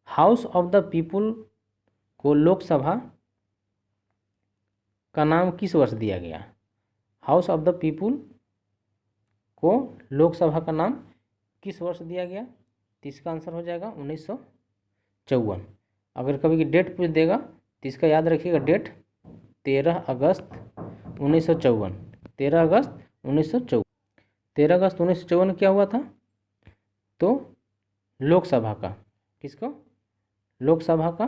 Speaker 1: हाउस ऑफ द पीपुल को लोकसभा का नाम किस वर्ष दिया गया? हाउस ऑफ द पीपुल को लोकसभा का नाम किस वर्ष दिया गया? तो इसका आंसर हो जाएगा 1954। अगर कभी की डेट पूछ देगा तो इसका याद रखिएगा डेट 13 अगस्त 1954। 13 अगस्त 1954। 13 अगस्त 1954 क्या हुआ था? तो लोकसभा का, किसको? लोकसभा का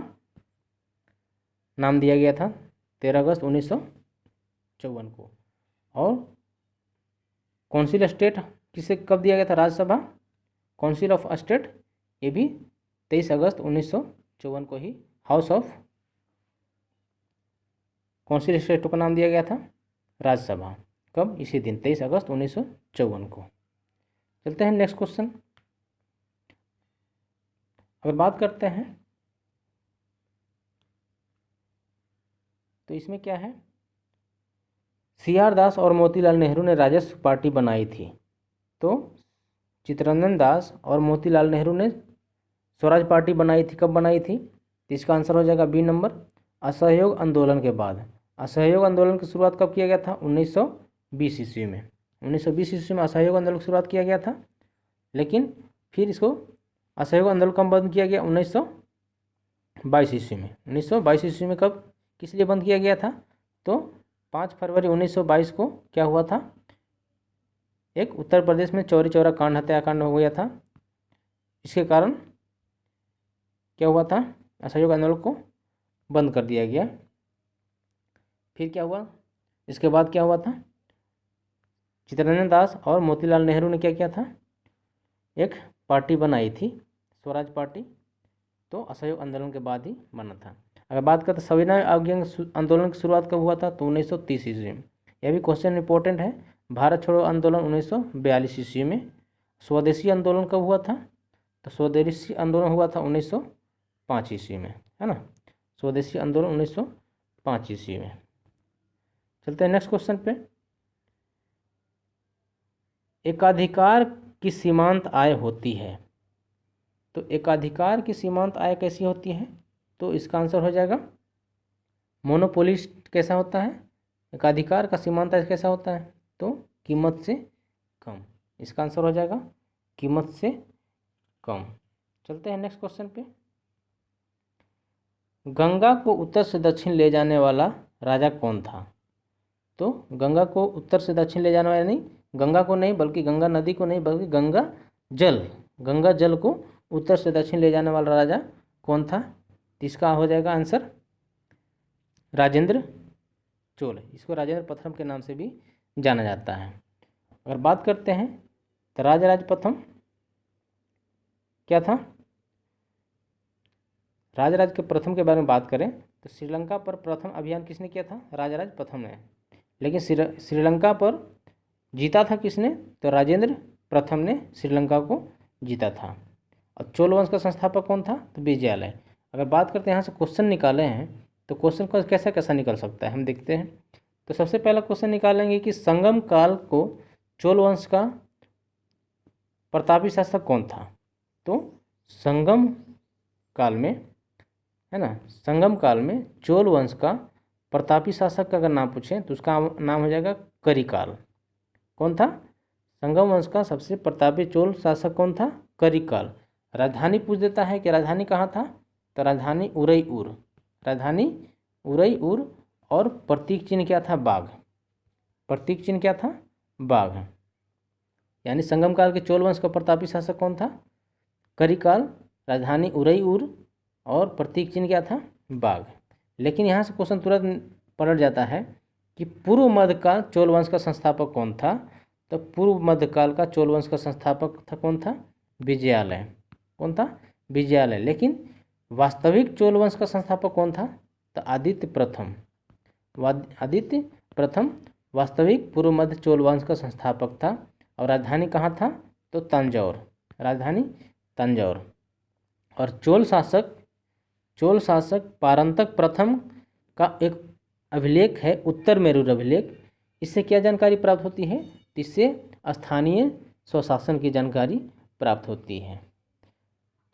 Speaker 1: नाम दिया गया था 13 अगस्त 1954 को। और काउंसिल स्टेट किसे कब दिया गया था? राज्यसभा, काउंसिल ऑफ स्टेट, ये भी 23 अगस्त 1954 को ही हाउस ऑफ काउंसिल स्टेट का नाम दिया गया था राज्यसभा। कब? इसी दिन 23 अगस्त 1954 को। चलते हैं नेक्स्ट क्वेश्चन। अगर बात करते हैं तो इसमें क्या है? CR दास और मोतीलाल नेहरू ने राजस्व पार्टी बनाई थी। तो चित्तरंजन दास और मोतीलाल नेहरू ने स्वराज पार्टी बनाई थी। कब बनाई थी? तो इसका आंसर हो जाएगा बी नंबर, असहयोग आंदोलन के बाद। असहयोग आंदोलन की शुरुआत कब किया गया था? 1920 ईस्वी में। 1920 ईस्वी में असहयोग आंदोलन की शुरुआत किया गया था। लेकिन फिर इसको असहयोग आंदोलन कब बंद किया गया? 1922 ईस्वी में। 1922 ईस्वी में कब, किस लिए बंद किया गया था? तो 5 फरवरी 1922 को क्या हुआ था? एक उत्तर प्रदेश में चौरी चौरा कांड, हत्याकांड हो गया था। इसके कारण क्या हुआ था? असहयोग आंदोलन को बंद कर दिया गया। फिर क्या हुआ? इसके बाद क्या हुआ था? चित्तरंजन दास और मोतीलाल नेहरू ने क्या किया था? एक पार्टी बनाई थी, स्वराज पार्टी। तो असहयोग आंदोलन के बाद ही बना था। अगर बात करते संविधान अवज्ञा आंदोलन की शुरुआत कब हुआ था? तो 1930 ईस्वी में। यह भी क्वेश्चन इंपॉर्टेंट है। भारत छोड़ो आंदोलन 1942 ईस्वी में। स्वदेशी आंदोलन कब हुआ था? तो स्वदेशी आंदोलन हुआ था 1905 ईस्वी में, है ना। स्वदेशी आंदोलन 1905 ईस्वी में। चलते हैं नेक्स्ट क्वेश्चन पे। एकाधिकार की सीमांत आय होती है। तो एकाधिकार की सीमांत आय कैसी होती है? तो इसका आंसर हो जाएगा मोनोपोलिस्ट कैसा होता है? एकाधिकार का सीमांत आय कैसा होता है? तो कीमत से कम। इसका आंसर हो जाएगा कीमत से कम। चलते हैं नेक्स्ट क्वेश्चन पे। गंगा को उत्तर से दक्षिण ले जाने वाला राजा कौन था? तो गंगा को उत्तर से दक्षिण ले जाने वाला नहीं, गंगा को नहीं बल्कि गंगा नदी को नहीं बल्कि गंगा जल को उत्तर से दक्षिण ले जाने वाला राजा कौन था? इसका हो जाएगा आंसर राजेंद्र चोल। इसको राजेंद्र प्रथम के नाम से भी जाना जाता है। अगर बात करते हैं तो राजराज प्रथम क्या था? राजराज के प्रथम के बारे में बात करें तो श्रीलंका पर प्रथम अभियान किसने किया था? राजराज प्रथम ने। लेकिन श्रीलंका पर जीता था किसने? तो राजेंद्र प्रथम ने श्रीलंका को जीता था। और चोल वंश का संस्थापक कौन था? तो विजयालय। अगर बात करते हैं यहाँ से क्वेश्चन निकाले हैं तो क्वेश्चन को कैसा कैसा निकल सकता है हम देखते हैं। तो सबसे पहला क्वेश्चन निकालेंगे कि संगम काल को चोल वंश का प्रतापी शासक कौन था? तो संगम काल में, है ना, संगम काल में चोल वंश का प्रतापी शासक का अगर नाम पूछें तो उसका नाम हो जाएगा करिकाल। कौन था? संगम वंश का सबसे प्रतापी चोल शासक कौन था? करिकाल। राजधानी पूछ देता है कि राजधानी कहाँ था? तो राजधानी उरईउर। राजधानी उरईउर। और प्रतीक चिन्ह क्या था? बाघ। प्रतीक चिन्ह क्या था? बाघ। यानी संगम काल के चोल वंश का प्रतापी शासक कौन था? करिकाल। राजधानी उरईउर और प्रतीक चिन्ह क्या था? बाघ। लेकिन यहाँ से क्वेश्चन तुरंत पलट जाता है कि पूर्व मध्यकाल चोल वंश का संस्थापक कौन था? तो पूर्व मध्यकाल का चोल वंश का संस्थापक था कौन था? विजयालय। कौन था? विजयालय। लेकिन वास्तविक चोल वंश का संस्थापक कौन था? तो आदित्य प्रथम। आदित्य प्रथम वास्तविक पूर्व मध्य चोल वंश का संस्थापक था। और राजधानी कहाँ था? तो तंजौर। राजधानी तंजौर। और चोल शासक पारंतक प्रथम का एक अभिलेख है, उत्तर मेरूर अभिलेख। इससे क्या जानकारी प्राप्त होती है? इससे स्थानीय स्वशासन की जानकारी प्राप्त होती है।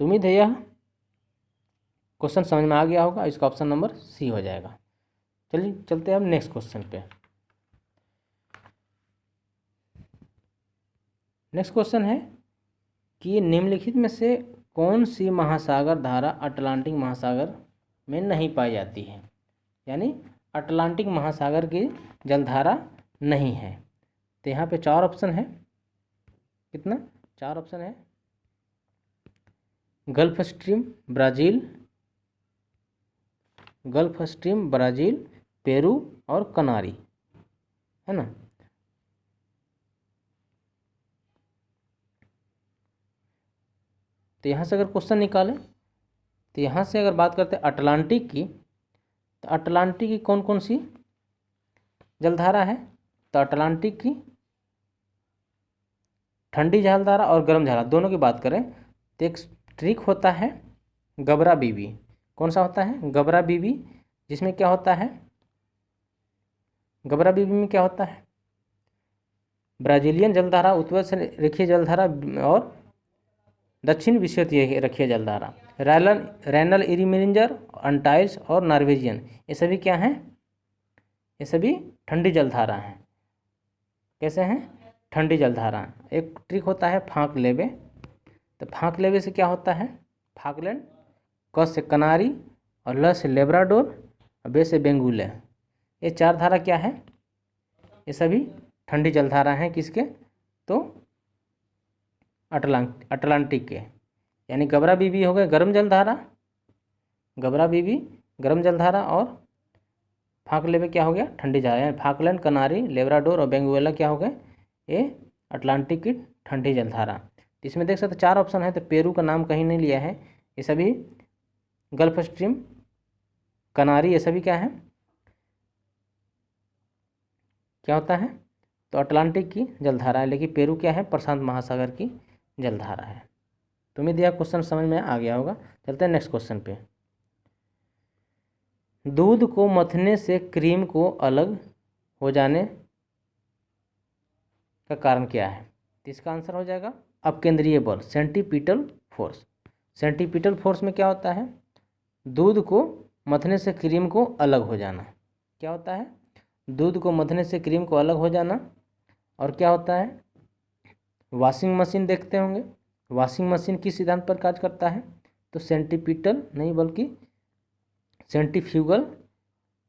Speaker 1: तो उम्मीद है यह क्वेश्चन समझ में आ गया होगा। इसका ऑप्शन नंबर सी हो जाएगा। चलिए चलते हैं अब नेक्स्ट क्वेश्चन पे। नेक्स्ट क्वेश्चन है कि निम्नलिखित में से कौन सी महासागर धारा अटलांटिक महासागर में नहीं पाई जाती है, यानी अटलांटिक महासागर की जलधारा नहीं है। तो यहाँ पे 4 ऑप्शन है। कितना? 4 ऑप्शन है। गल्फ स्ट्रीम ब्राज़ील, पेरू और कनारी, है ना। तो यहाँ से अगर क्वेश्चन निकालें तो यहाँ से अगर बात करते हैं अटलांटिक की, तो अटलांटिक की कौन कौन सी जलधारा है? तो अटलांटिक की ठंडी जलधारा और गर्म जलधारा दोनों की बात करें तो एक ट्रिक होता है गबरा बीबी। कौन सा होता है? गबरा बीबी। जिसमें क्या होता है? गबरा बीबी में क्या होता है? ब्राजीलियन जलधारा, उत्तर से रेखीय जलधारा और दक्षिण विषुवतीय रेखीय जलधारा, रैनल इरीमेंजर, अंटाइल्स और नॉर्वेजियन, ये सभी क्या हैं? ये सभी ठंडी जलधारा हैं। कैसे हैं? ठंडी जलधारा। एक ट्रिक होता है फाँक लेवे। तो फाँक लेवे से क्या होता है? फाकलैंड, क से कनारी और ल से लेब्राडोर और बे से बेंगुले। ये 4 धारा क्या है? ये सभी ठंडी जलधारा हैं। किसके? तो अटलांटिक के। यानी गबरा बीबी हो गए गर्म जलधारा, गबरा बीबी गर्म जलधारा, और फाँक लेवे क्या हो गया? ठंडी जलधारा। यानी फाकलैंड, कनारी, लेब्राडोर और बेंगुएला क्या हो गए? ये अटलांटिक की ठंडी जलधारा। इसमें देख सकते 4 ऑप्शन है। तो पेरू का नाम कहीं नहीं लिया है। ये सभी गल्फ स्ट्रीम, कनारी, ये सभी क्या है? क्या होता है? तो अटलांटिक की जलधारा है। लेकिन पेरू क्या है? प्रशांत महासागर की जलधारा है। तो उम्मीद है क्वेश्चन समझ में आ गया होगा। चलते हैं नेक्स्ट क्वेश्चन पे। दूध को मथने से क्रीम को अलग हो जाने का कारण क्या है? तो इसका आंसर हो जाएगा अपकेंद्रीय बल, सेंट्रीपिटल फोर्स। सेंट्रीपिटल फोर्स में क्या होता है? दूध को मथने से क्रीम को अलग हो जाना। क्या होता है? दूध को मथने से क्रीम को अलग हो जाना। और क्या होता है? वॉशिंग मशीन देखते होंगे। वॉशिंग मशीन किस सिद्धांत पर कार्य करता है? तो सेंट्रीपिटल नहीं बल्कि सेंट्रीफ्यूगल,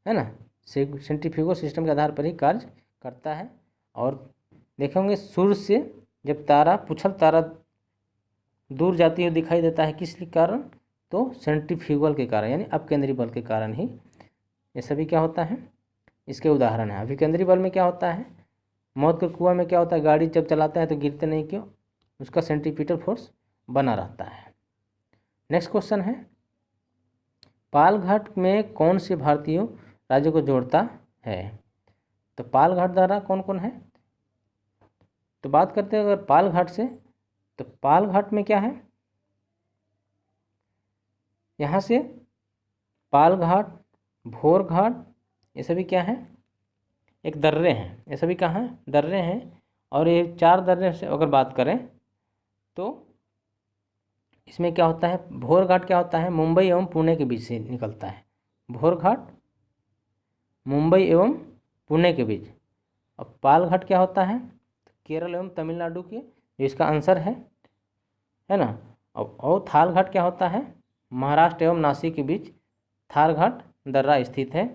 Speaker 1: है ना। सेंट्रीफ्यूगल सिस्टम के आधार पर ही कार्य करता है। और देखेंगे सूर्य से जब तारा, पुछल तारा दूर जाती हुई दिखाई देता है, किस कारण? तो सेंट्रीफ्यूगल के कारण, यानी अपकेंद्रीय बल के कारण ही ये सभी क्या होता है? इसके उदाहरण है। अभिकेंद्रीय बल में क्या होता है? मौत के कुआं में क्या होता है? गाड़ी जब चलाते हैं तो गिरते नहीं, क्यों? उसका सेंट्रीपिटल फोर्स बना रहता है। नेक्स्ट क्वेश्चन है, पालघाट में कौन से भारतीय राज्यों को जोड़ता है? तो पालघाट द्वारा कौन कौन है? तो बात करते हैं अगर पालघाट से, तो पालघाट में क्या है? यहाँ से पालघाट, भोरघाट, ये सभी क्या है? एक दर्रे हैं। ये सभी कहाँ हैं? दर्रे हैं। और ये 4 दर्रे से अगर बात करें तो इसमें क्या होता है? भोरघाट क्या होता है? मुंबई एवं पुणे के बीच से निकलता है। भोरघाट मुंबई एवं पुणे के बीच। अब पालघाट क्या होता है? केरल एवं तमिलनाडु के, जो इसका आंसर है ना। और थारघाट क्या होता है? महाराष्ट्र एवं नासिक के बीच थारघाट दर्रा स्थित है।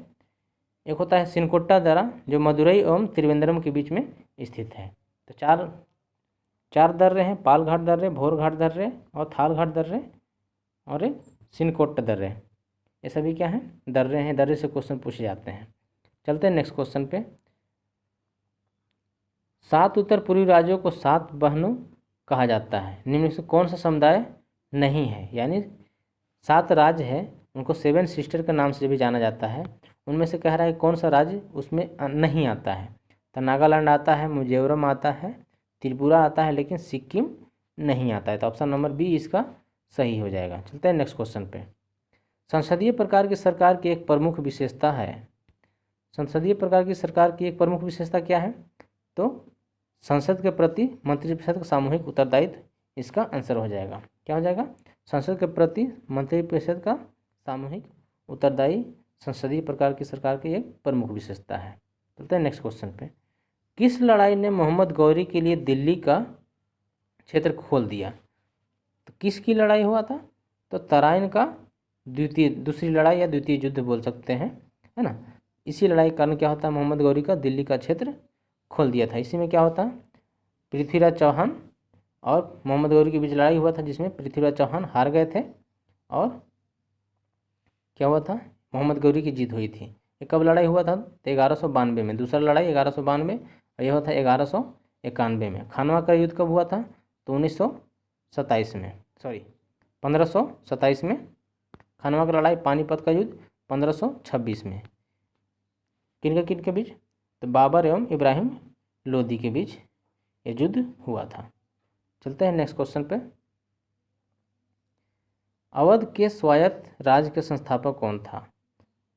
Speaker 1: एक होता है सिनकोट्टा दर्रा, जो मदुरई एवं त्रिवेंद्रम के बीच में स्थित है। तो चार दर्रे हैं, पालघाट दर्रे, भोरघाट दर्रे और थारघाट दर्रे और एक सिनकोट्टा दर्रे। ये सभी क्या हैं? दर्रे हैं। दर्रे से क्वेश्चन पूछे जाते हैं। चलते हैं नेक्स्ट क्वेश्चन पे। 7 उत्तर पूर्वी राज्यों को 7 बहनों कहा जाता है। निम्न से कौन सा समुदाय नहीं है? यानी 7 राज्य है, उनको 7 सिस्टर के नाम से भी जाना जाता है। उनमें से कह रहा है कौन सा राज्य उसमें नहीं आता है? तो नागालैंड आता है, मिजोरम आता है, त्रिपुरा आता है, लेकिन सिक्किम नहीं आता है। तो ऑप्शन नंबर बी इसका सही हो जाएगा। चलते हैं नेक्स्ट क्वेश्चन पे। संसदीय प्रकार की सरकार की एक प्रमुख विशेषता है। संसदीय प्रकार की सरकार की एक प्रमुख विशेषता क्या है? तो संसद के प्रति मंत्रिपरिषद का सामूहिक उत्तरदायित्व इसका आंसर हो जाएगा। क्या हो जाएगा? संसद के प्रति मंत्रिपरिषद का सामूहिक उत्तरदायी संसदीय प्रकार की सरकार की एक प्रमुख विशेषता है। चलते हैं नेक्स्ट क्वेश्चन पे। किस लड़ाई ने मोहम्मद गौरी के लिए दिल्ली का क्षेत्र खोल दिया? तो किसकी लड़ाई हुआ था? तो तराइन का दूसरी लड़ाई या द्वितीय युद्ध बोल सकते हैं, है ना। इसी लड़ाई के कारण क्या होता है, मोहम्मद गौरी का दिल्ली का क्षेत्र खोल दिया था। इसी में क्या होता है, पृथ्वीराज चौहान और मोहम्मद गौरी के बीच लड़ाई हुआ था, जिसमें पृथ्वीराज चौहान हार गए थे और क्या हुआ था, मोहम्मद गौरी की जीत हुई थी। ये कब लड़ाई हुआ था? तो 1192 में। दूसरा लड़ाई 1192 और यह हुआ था 1191 में। खानवा का युद्ध कब हुआ था? तो 1927 में, सॉरी 1527 में। खानवा का लड़ाई, पानीपत का युद्ध 1526 में। किन के बीच? तो बाबर एवं इब्राहिम लोदी के बीच ये युद्ध हुआ था। चलते हैं नेक्स्ट क्वेश्चन पे। अवध के स्वायत्त राज्य के संस्थापक कौन था?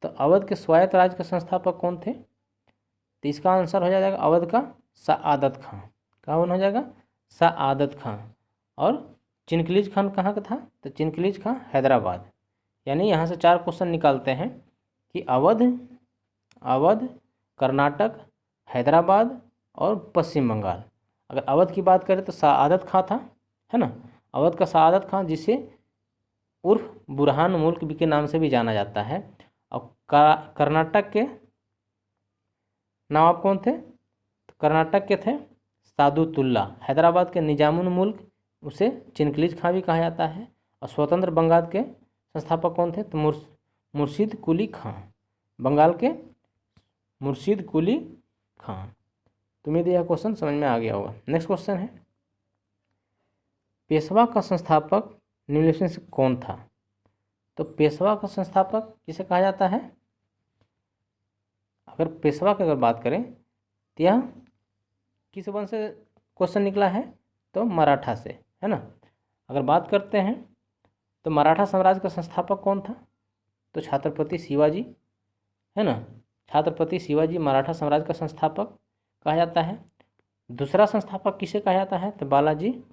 Speaker 1: तो अवध के स्वायत्त राज्य के संस्थापक कौन थे? तो इसका आंसर हो जाएगा अवध का सआदत खां। कौन हो जाएगा? सआदत खां। और चिनकलीज खान कहाँ का था? तो चिनकलीज खां हैदराबाद। यानी यहाँ से 4 क्वेश्चन निकालते हैं कि अवध, कर्नाटक, हैदराबाद और पश्चिम बंगाल। अगर अवध की बात करें तो सआदत खां था, है ना। अवध का सआदत खां, जिसे उर्फ बुरहान मुल्क के नाम से भी जाना जाता है। और कर्नाटक के नवाब कौन थे? तो कर्नाटक के थे सादुतुल्ला। हैदराबाद के निजामुल मुल्क, उसे चिनकलीज खां भी कहा जाता है। और स्वतंत्र बंगाल के संस्थापक कौन थे? तो मुर्शीद कुली खां। बंगाल के मुर्शीद कुली खां। तो उम्मीद है यह क्वेश्चन समझ में आ गया होगा। नेक्स्ट क्वेश्चन है, पेशवा का संस्थापक निम्नलिखित में से कौन था? तो पेशवा का संस्थापक किसे कहा जाता है? अगर पेशवा की अगर बात करें तो यह किस वंश से क्वेश्चन निकला है? तो मराठा से, है ना। अगर बात करते हैं तो मराठा साम्राज्य का संस्थापक कौन था? तो छत्रपति शिवाजी, है ना। छत्रपति शिवाजी मराठा साम्राज्य का संस्थापक कहा जाता है। दूसरा संस्थापक किसे कहा जाता है? तो बालाजी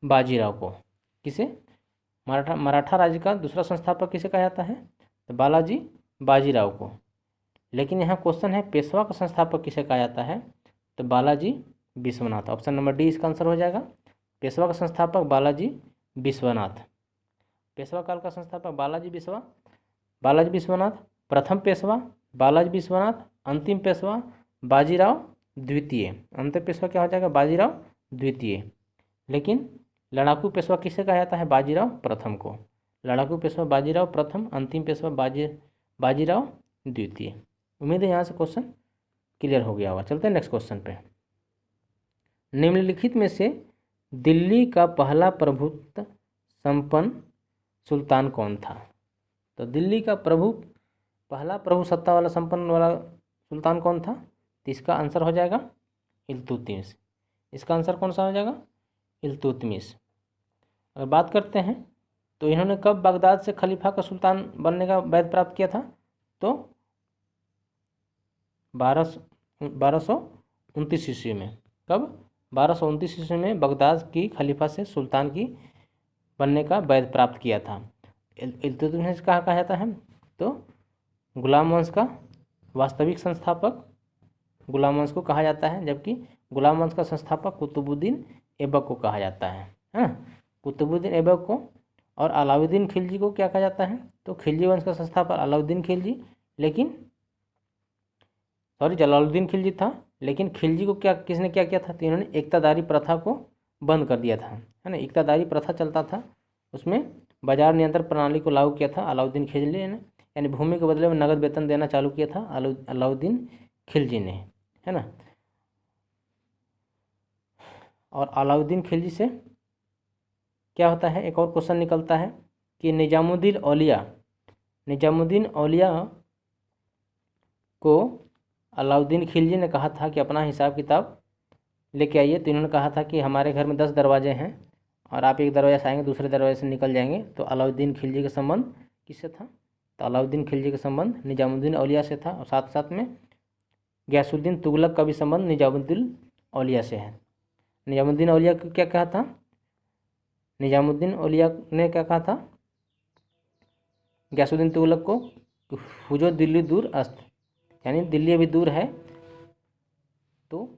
Speaker 1: बाजीराव को। किसे? मराठा राज्य का दूसरा संस्थापक किसे कहा जाता है? तो बालाजी बाजीराव को। लेकिन यहाँ क्वेश्चन है पेशवा का संस्थापक किसे कहा जाता है? तो Balaji Vishwanath. Option number D इसका आंसर हो जाएगा। पेशवा का संस्थापक बालाजी विश्वनाथ। पेशवा काल का संस्थापक बालाजी विश्वनाथ। प्रथम पेशवा बालाजी विश्वनाथ, अंतिम पेशवा बाजीराव द्वितीय। अंतिम पेशवा क्या हो जाएगा? बाजीराव द्वितीय। लेकिन लड़ाकू पेशवा किसे कहा जाता है? बाजीराव प्रथम को। लड़ाकू पेशवा बाजीराव प्रथम, अंतिम पेशवा बाजीराव द्वितीय। उम्मीद है यहाँ से क्वेश्चन क्लियर हो गया होगा। चलते हैं नेक्स्ट क्वेश्चन पे। निम्नलिखित में से दिल्ली का पहला प्रभुत्व संपन्न सुल्तान कौन था? तो दिल्ली का पहला प्रभुसत्ता वाला संपन्न वाला सुल्तान कौन था? तो इसका आंसर हो जाएगा इल्तुतमिश। इसका आंसर कौन सा हो जाएगा? इल्तुतमिश। अगर बात करते हैं तो इन्होंने कब बगदाद से खलीफा का सुल्तान बनने का वैध प्राप्त किया था? तो 1229 ईस्वी में। कब? 1229 ईस्वी में बगदाद की खलीफा से सुल्तान की बनने का वैध प्राप्त किया था। इल्तुतमिश कहाँ कहा जाता है? तो गुलाम वंश का वास्तविक संस्थापक गुलाम वंश को कहा जाता है, जबकि गुलाम वंश का संस्थापक कुतुबुद्दीन ऐबक को कहा जाता है ना। कुतुबुद्दीन ऐबक को और अलाउद्दीन खिलजी को क्या कहा जाता है? तो खिलजी वंश का संस्थापक अलाउद्दीन खिलजी, लेकिन जलालुद्दीन खिलजी था। लेकिन खिलजी को किसने क्या किया था? तो इन्होंने एकतादारी प्रथा को बंद कर दिया था, है ना। एकतादारी प्रथा चलता था, उसमें बाजार नियंत्रण प्रणाली को लागू किया था अलाउद्दीन खिलजी ने। यानी भूमि के बदले में नगद वेतन देना चालू किया था अलाउद्दीन खिलजी ने, है ना। और अलाउद्दीन खिलजी से क्या होता है, एक और क्वेश्चन निकलता है कि निजामुद्दीन औलिया को अलाउद्दीन खिलजी ने कहा था कि अपना हिसाब किताब लेके आइए। तो इन्होंने कहा था कि हमारे घर में 10 दरवाजे हैं और आप एक दरवाजे से आएंगे, दूसरे दरवाजे से निकल जाएंगे। तो अलाउद्दीन खिलजी का संबंध किससे था? तो अलाउद्दीन खिलजी का संबंध निजामुद्दीन औलिया से था। और साथ साथ में गयासुद्दीन तुगलक का भी संबंध निजामुद्दीन औलिया से है। निजामुद्दीन औलिया को क्या कहा था? निजामुद्दीन औलिया ने क्या कहा था गयासुद्दीन तुगलक को? हुजो दिल्ली दूर अस्त, यानी दिल्ली अभी दूर है, तो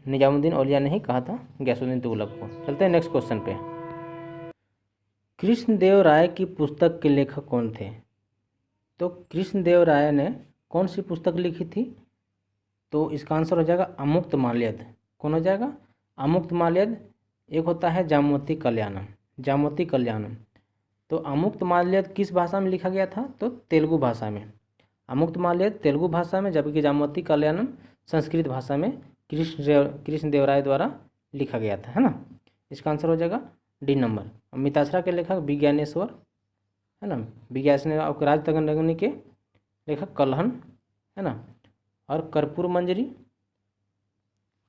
Speaker 1: निजामुद्दीन औलिया ने ही कहा था गयासुद्दीन तुगलक को। चलते हैं नेक्स्ट क्वेश्चन पे। कृष्णदेव राय की पुस्तक के लेखक कौन थे? तो कृष्णदेव राय ने कौन सी पुस्तक लिखी थी? तो इसका आंसर हो जाएगा अमुक्त माल्यद। कौन हो जाएगा? अमुक्त माल्यद। एक होता है जामवती कल्याणम, जामवती कल्याणम। तो अमुक्त माल्यद किस भाषा में लिखा गया था? तो तेलुगु भाषा में। अमुक्त माल्यद तेलुगु भाषा में, जबकि जामवती कल्याणम संस्कृत भाषा में कृष्णदेव राय द्वारा लिखा गया था, है ना। इसका आंसर हो जाएगा डी नंबर। मिताक्षरा के लेखक विज्ञानेश्वर, है ना, विज्ञानेश्वर। राजतरंगिणी के लेखक कल्हन, है ना। और कर्पूर मंजरी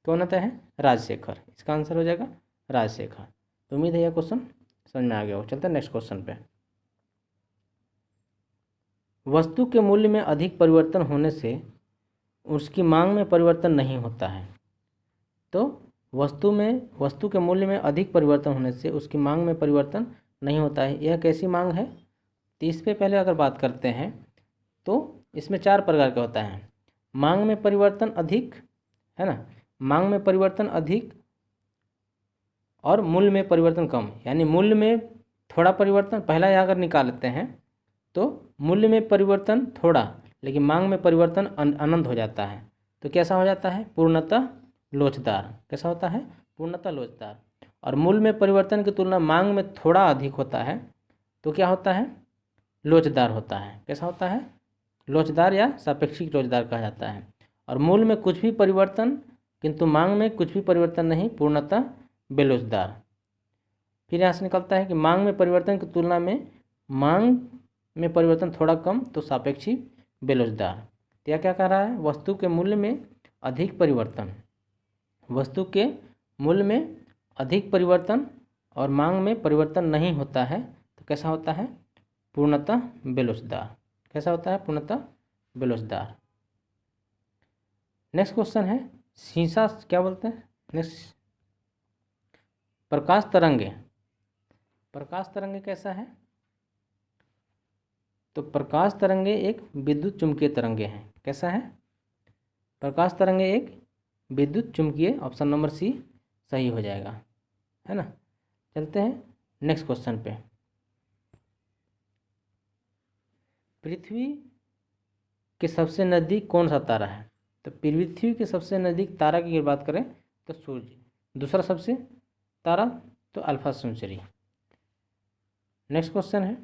Speaker 1: कौन होता है? राजशेखर। इसका आंसर हो जाएगा राजशेखर। तो उम्मीद है यह क्वेश्चन समझ में आ गया हो। चलते हैं नेक्स्ट क्वेश्चन पे। वस्तु के मूल्य में अधिक परिवर्तन होने से उसकी मांग में परिवर्तन नहीं होता है। तो वस्तु के मूल्य में अधिक परिवर्तन होने से उसकी मांग में परिवर्तन नहीं होता है। यह कैसी मांग है? तो इस पे पहले अगर बात करते हैं तो इसमें 4 प्रकार का होता है। मांग में परिवर्तन अधिक, है ना, मांग में परिवर्तन अधिक और मूल्य में परिवर्तन कम। यानी मूल्य में थोड़ा परिवर्तन, पहला यहाँ अगर निकाल लेते हैं तो मूल्य में परिवर्तन थोड़ा, लेकिन मांग में परिवर्तन अनंत हो जाता है। तो कैसा हो जाता है? पूर्णतः लोचदार। कैसा होता है? पूर्णतः लोचदार। और मूल्य में परिवर्तन की तुलना मांग में थोड़ा अधिक होता है तो क्या होता है? लोचदार होता है। कैसा होता है? लोचदार या सापेक्षिक लोचदार कहा जाता है। और मूल्य में कुछ भी परिवर्तन किंतु मांग में कुछ भी परिवर्तन नहीं, पूर्णतः बेलोचदार। फिर यहाँ से निकलता है कि मांग में परिवर्तन की तुलना में मांग में परिवर्तन थोड़ा कम तो सापेक्षिक बेलोचदार। तो यह क्या कह रहा है? वस्तु के मूल्य में अधिक परिवर्तन, वस्तु के मूल्य में अधिक परिवर्तन और मांग में परिवर्तन नहीं होता है तो कैसा होता है? पूर्णतः बेलोचदार। कैसा होता है? पूर्णतः बेलोचदार। नेक्स्ट क्वेश्चन है शीशा क्या बोलते हैं? नेक्स्ट, प्रकाश तरंगे। प्रकाश तरंगे कैसा है? तो प्रकाश तरंगे एक विद्युत चुंबकीय तरंगे हैं। कैसा है? प्रकाश तरंगे एक विद्युत चुंबकीय, ऑप्शन नंबर सी सही हो जाएगा, है ना। चलते हैं नेक्स्ट क्वेश्चन पे। पृथ्वी के सबसे नज़दीक कौन सा तारा है? तो पृथ्वी के सबसे नज़दीक तारा की अगर बात करें तो सूर्य। दूसरा सबसे तारा तो अल्फा सेंचुरी। नेक्स्ट क्वेश्चन है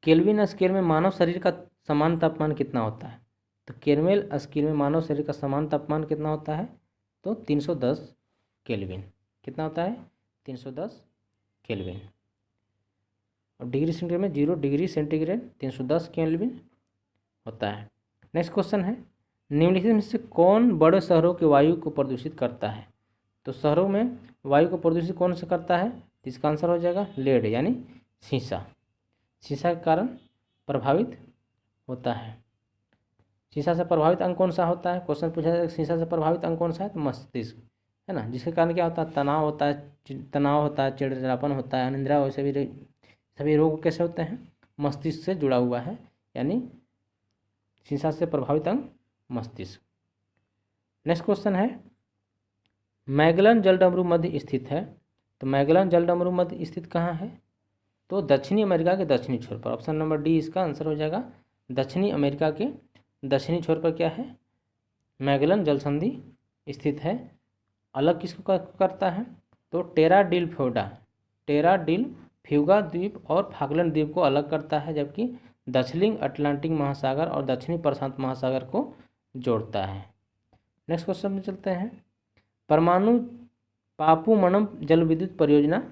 Speaker 1: केल्विन स्केल में मानव शरीर का समान तापमान कितना होता है? तो केल्विन स्केल में मानव शरीर का समान तापमान कितना होता है? तो 310 केल्विन। कितना होता है? 310 केल्विन। और डिग्री सेंटीग्रेड में 0 डिग्री सेंटीग्रेड 310 केल्विन होता है। नेक्स्ट क्वेश्चन है निम्नलिखित में से कौन बड़े शहरों के वायु को प्रदूषित करता है? तो शहरों में वायु को प्रदूषित कौन से करता है? इसका आंसर हो जाएगा लेड, यानी शीशा। शीशा के कारण प्रभावित होता है। शीशा से प्रभावित अंग कौन सा होता है? क्वेश्चन पूछा जाएगा शीशा से प्रभावित अंग कौन सा है? तो मस्तिष्क, है ना, जिसके कारण क्या होता है? तनाव होता है, चिड़चिड़ापन होता है, अनिद्रा, वैसे भी सभी रोग कैसे होते हैं? मस्तिष्क से जुड़ा हुआ है, यानी शीशा से प्रभावित अंग मस्तिष्क। नेक्स्ट क्वेश्चन है मैगेलन जलडमरू मध्य स्थित है। तो मैगेलन जलडमरू मध्य स्थित कहाँ है? तो दक्षिणी अमेरिका के दक्षिणी छोर पर। ऑप्शन नंबर डी इसका आंसर हो जाएगा। दक्षिणी अमेरिका के दक्षिणी छोर पर क्या है? मैगेलन जलसंधि स्थित है। अलग किसको करता है? तो टेरा डिल फ्यूगा द्वीप और फाकलैंड द्वीप को अलग करता है, जबकि दक्षिणी अटलांटिक महासागर और दक्षिणी प्रशांत महासागर को जोड़ता है। नेक्स्ट क्वेश्चन में चलते हैं परमाणु पापुमणम जल विद्युत परियोजना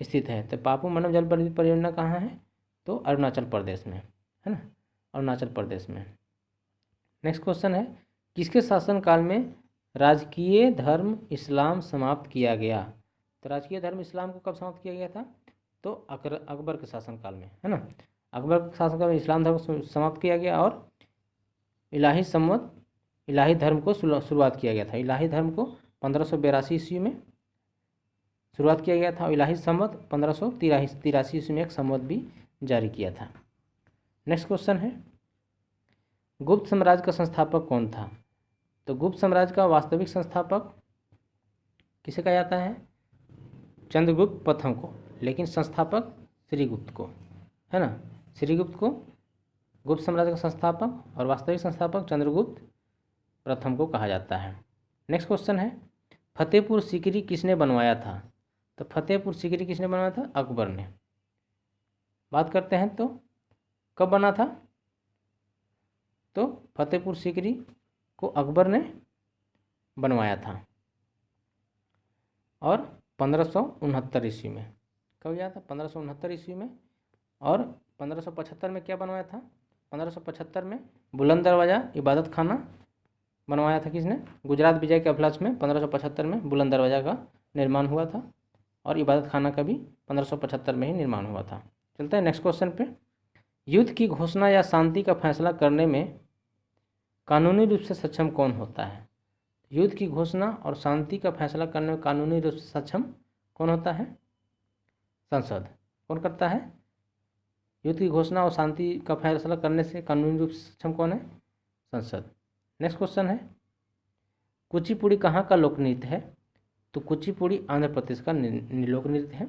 Speaker 1: स्थित है। तो पापुमणम जल विद्युत परियोजना कहाँ है? तो अरुणाचल प्रदेश में, है ना, अरुणाचल प्रदेश में। नेक्स्ट क्वेश्चन है किसके शासनकाल में राजकीय धर्म इस्लाम समाप्त किया गया? तो राजकीय धर्म इस्लाम को कब समाप्त किया गया था? तो अकबर के शासनकाल में, है ना। अकबर के शासनकाल में इस्लाम धर्म को समाप्त किया गया और इलाही धर्म को शुरुआत किया गया था। इलाही धर्म को 1582 ईस्वी में शुरुआत किया गया था और इलाही संवत 1583 ईस्वी में एक संवत भी जारी किया था। नेक्स्ट क्वेश्चन है, गुप्त साम्राज्य का संस्थापक कौन था? तो गुप्त साम्राज्य का वास्तविक संस्थापक किसे कहा जाता है? चंद्रगुप्त प्रथम को, लेकिन संस्थापक श्रीगुप्त को, है ना। श्रीगुप्त को गुप्त साम्राज्य का संस्थापक और वास्तविक संस्थापक चंद्रगुप्त प्रथम को कहा जाता है। नेक्स्ट क्वेश्चन है, फतेहपुर सीकरी किसने बनवाया था? तो फतेहपुर सीकरी किसने बनवाया था? अकबर ने। बात करते हैं तो कब बना था? तो फतेहपुर सीकरी को अकबर ने बनवाया था और 1569 ईस्वी में। कब गया था? 1569 ईस्वी में। और 1575 में क्या बनवाया था? 1575 में बुलंद दरवाज़ा इबादत खाना बनवाया था। किसने? गुजरात विजय के उपलक्ष्य में 1575 में बुलंद दरवाज़ा का निर्माण हुआ था और इबादत खाना का भी 1575 में ही निर्माण हुआ था। चलते हैं नेक्स्ट क्वेश्चन पे। युद्ध की घोषणा या शांति का फैसला करने में कानूनी रूप से सक्षम कौन होता है? युद्ध की घोषणा और शांति का फैसला करने में कानूनी रूप से सक्षम कौन होता है? संसद। कौन करता है? युद्ध की घोषणा और शांति का फैसला करने से कानूनी रूप से सक्षम कौन है? संसद। नेक्स्ट क्वेश्चन है, कुचिपुड़ी कहाँ का लोक नृत्य है? तो कुचिपुड़ी आंध्र प्रदेश का लोक नृत्य है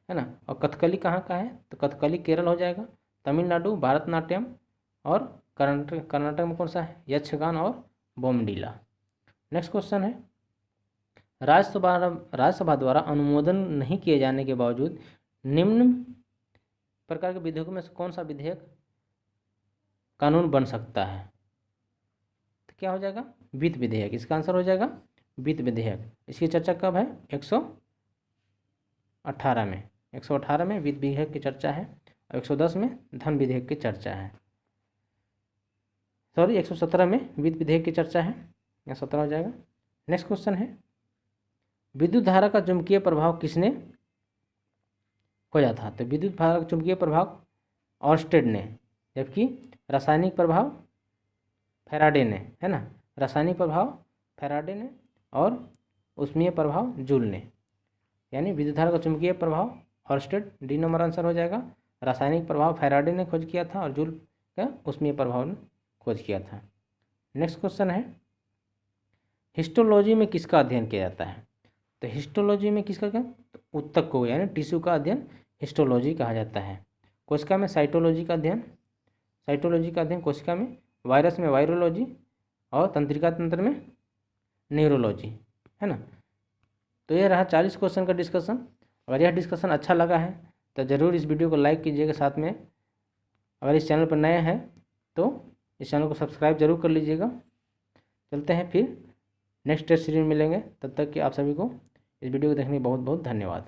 Speaker 1: ना। और कथकली कहाँ का है? तो कथकली केरल हो जाएगा। तमिलनाडु भारतनाट्यम और कर्नाटक में कौन सा है? यक्षगान और बोमडीला। नेक्स्ट क्वेश्चन है, राज्यसभा द्वारा अनुमोदन नहीं किए जाने के बावजूद निम्न प्रकार के विधेयकों में से कौन सा विधेयक कानून बन सकता है? तो क्या हो जाएगा? वित्त विधेयक। इसका आंसर हो जाएगा वित्त विधेयक। इसकी चर्चा कब है? 118 में। 118 में वित्त विधेयक की चर्चा है और 110 में धन विधेयक की चर्चा है। 117 में वित्त विधेयक की चर्चा है, या 17 हो जाएगा। नेक्स्ट क्वेश्चन है, विद्युत धारा का चुंबकीय प्रभाव किसने खोजा था? तो विद्युत धारा का चुंबकीय प्रभाव ऑर्स्टेड ने, जबकि रासायनिक प्रभाव फैराडे ने, है ना। रासायनिक प्रभाव फैराडे ने और ऊष्मीय प्रभाव जूल ने। यानी विद्युत धारा का चुंबकीय प्रभाव ऑर्स्टेड, डी नंबर आंसर हो जाएगा। रासायनिक प्रभाव फैराडे ने खोज किया था और जूल का ऊष्मीय प्रभाव ने खोज किया था। नेक्स्ट क्वेश्चन है, हिस्टोलॉजी में किसका अध्ययन किया जाता है? तो हिस्टोलॉजी में किसका क्या? तो ऊतक को यानी टिश्यू का अध्ययन हिस्टोलॉजी कहा जाता है। कोशिका में साइटोलॉजी का अध्ययन कोशिका में, वायरस में वायरोलॉजी और तंत्रिका तंत्र में न्यूरोलॉजी, है ना। तो यह रहा 40 क्वेश्चन का डिस्कशन। अगर यह डिस्कशन अच्छा लगा है तो ज़रूर इस वीडियो को लाइक कीजिएगा। साथ में अगर इस चैनल पर नए हैं तो इस चैनल को सब्सक्राइब जरूर कर लीजिएगा। चलते हैं फिर नेक्स्ट टेस्ट सीरीज में मिलेंगे। तब तक कि आप सभी को इस वीडियो को देखने के बहुत बहुत धन्यवाद।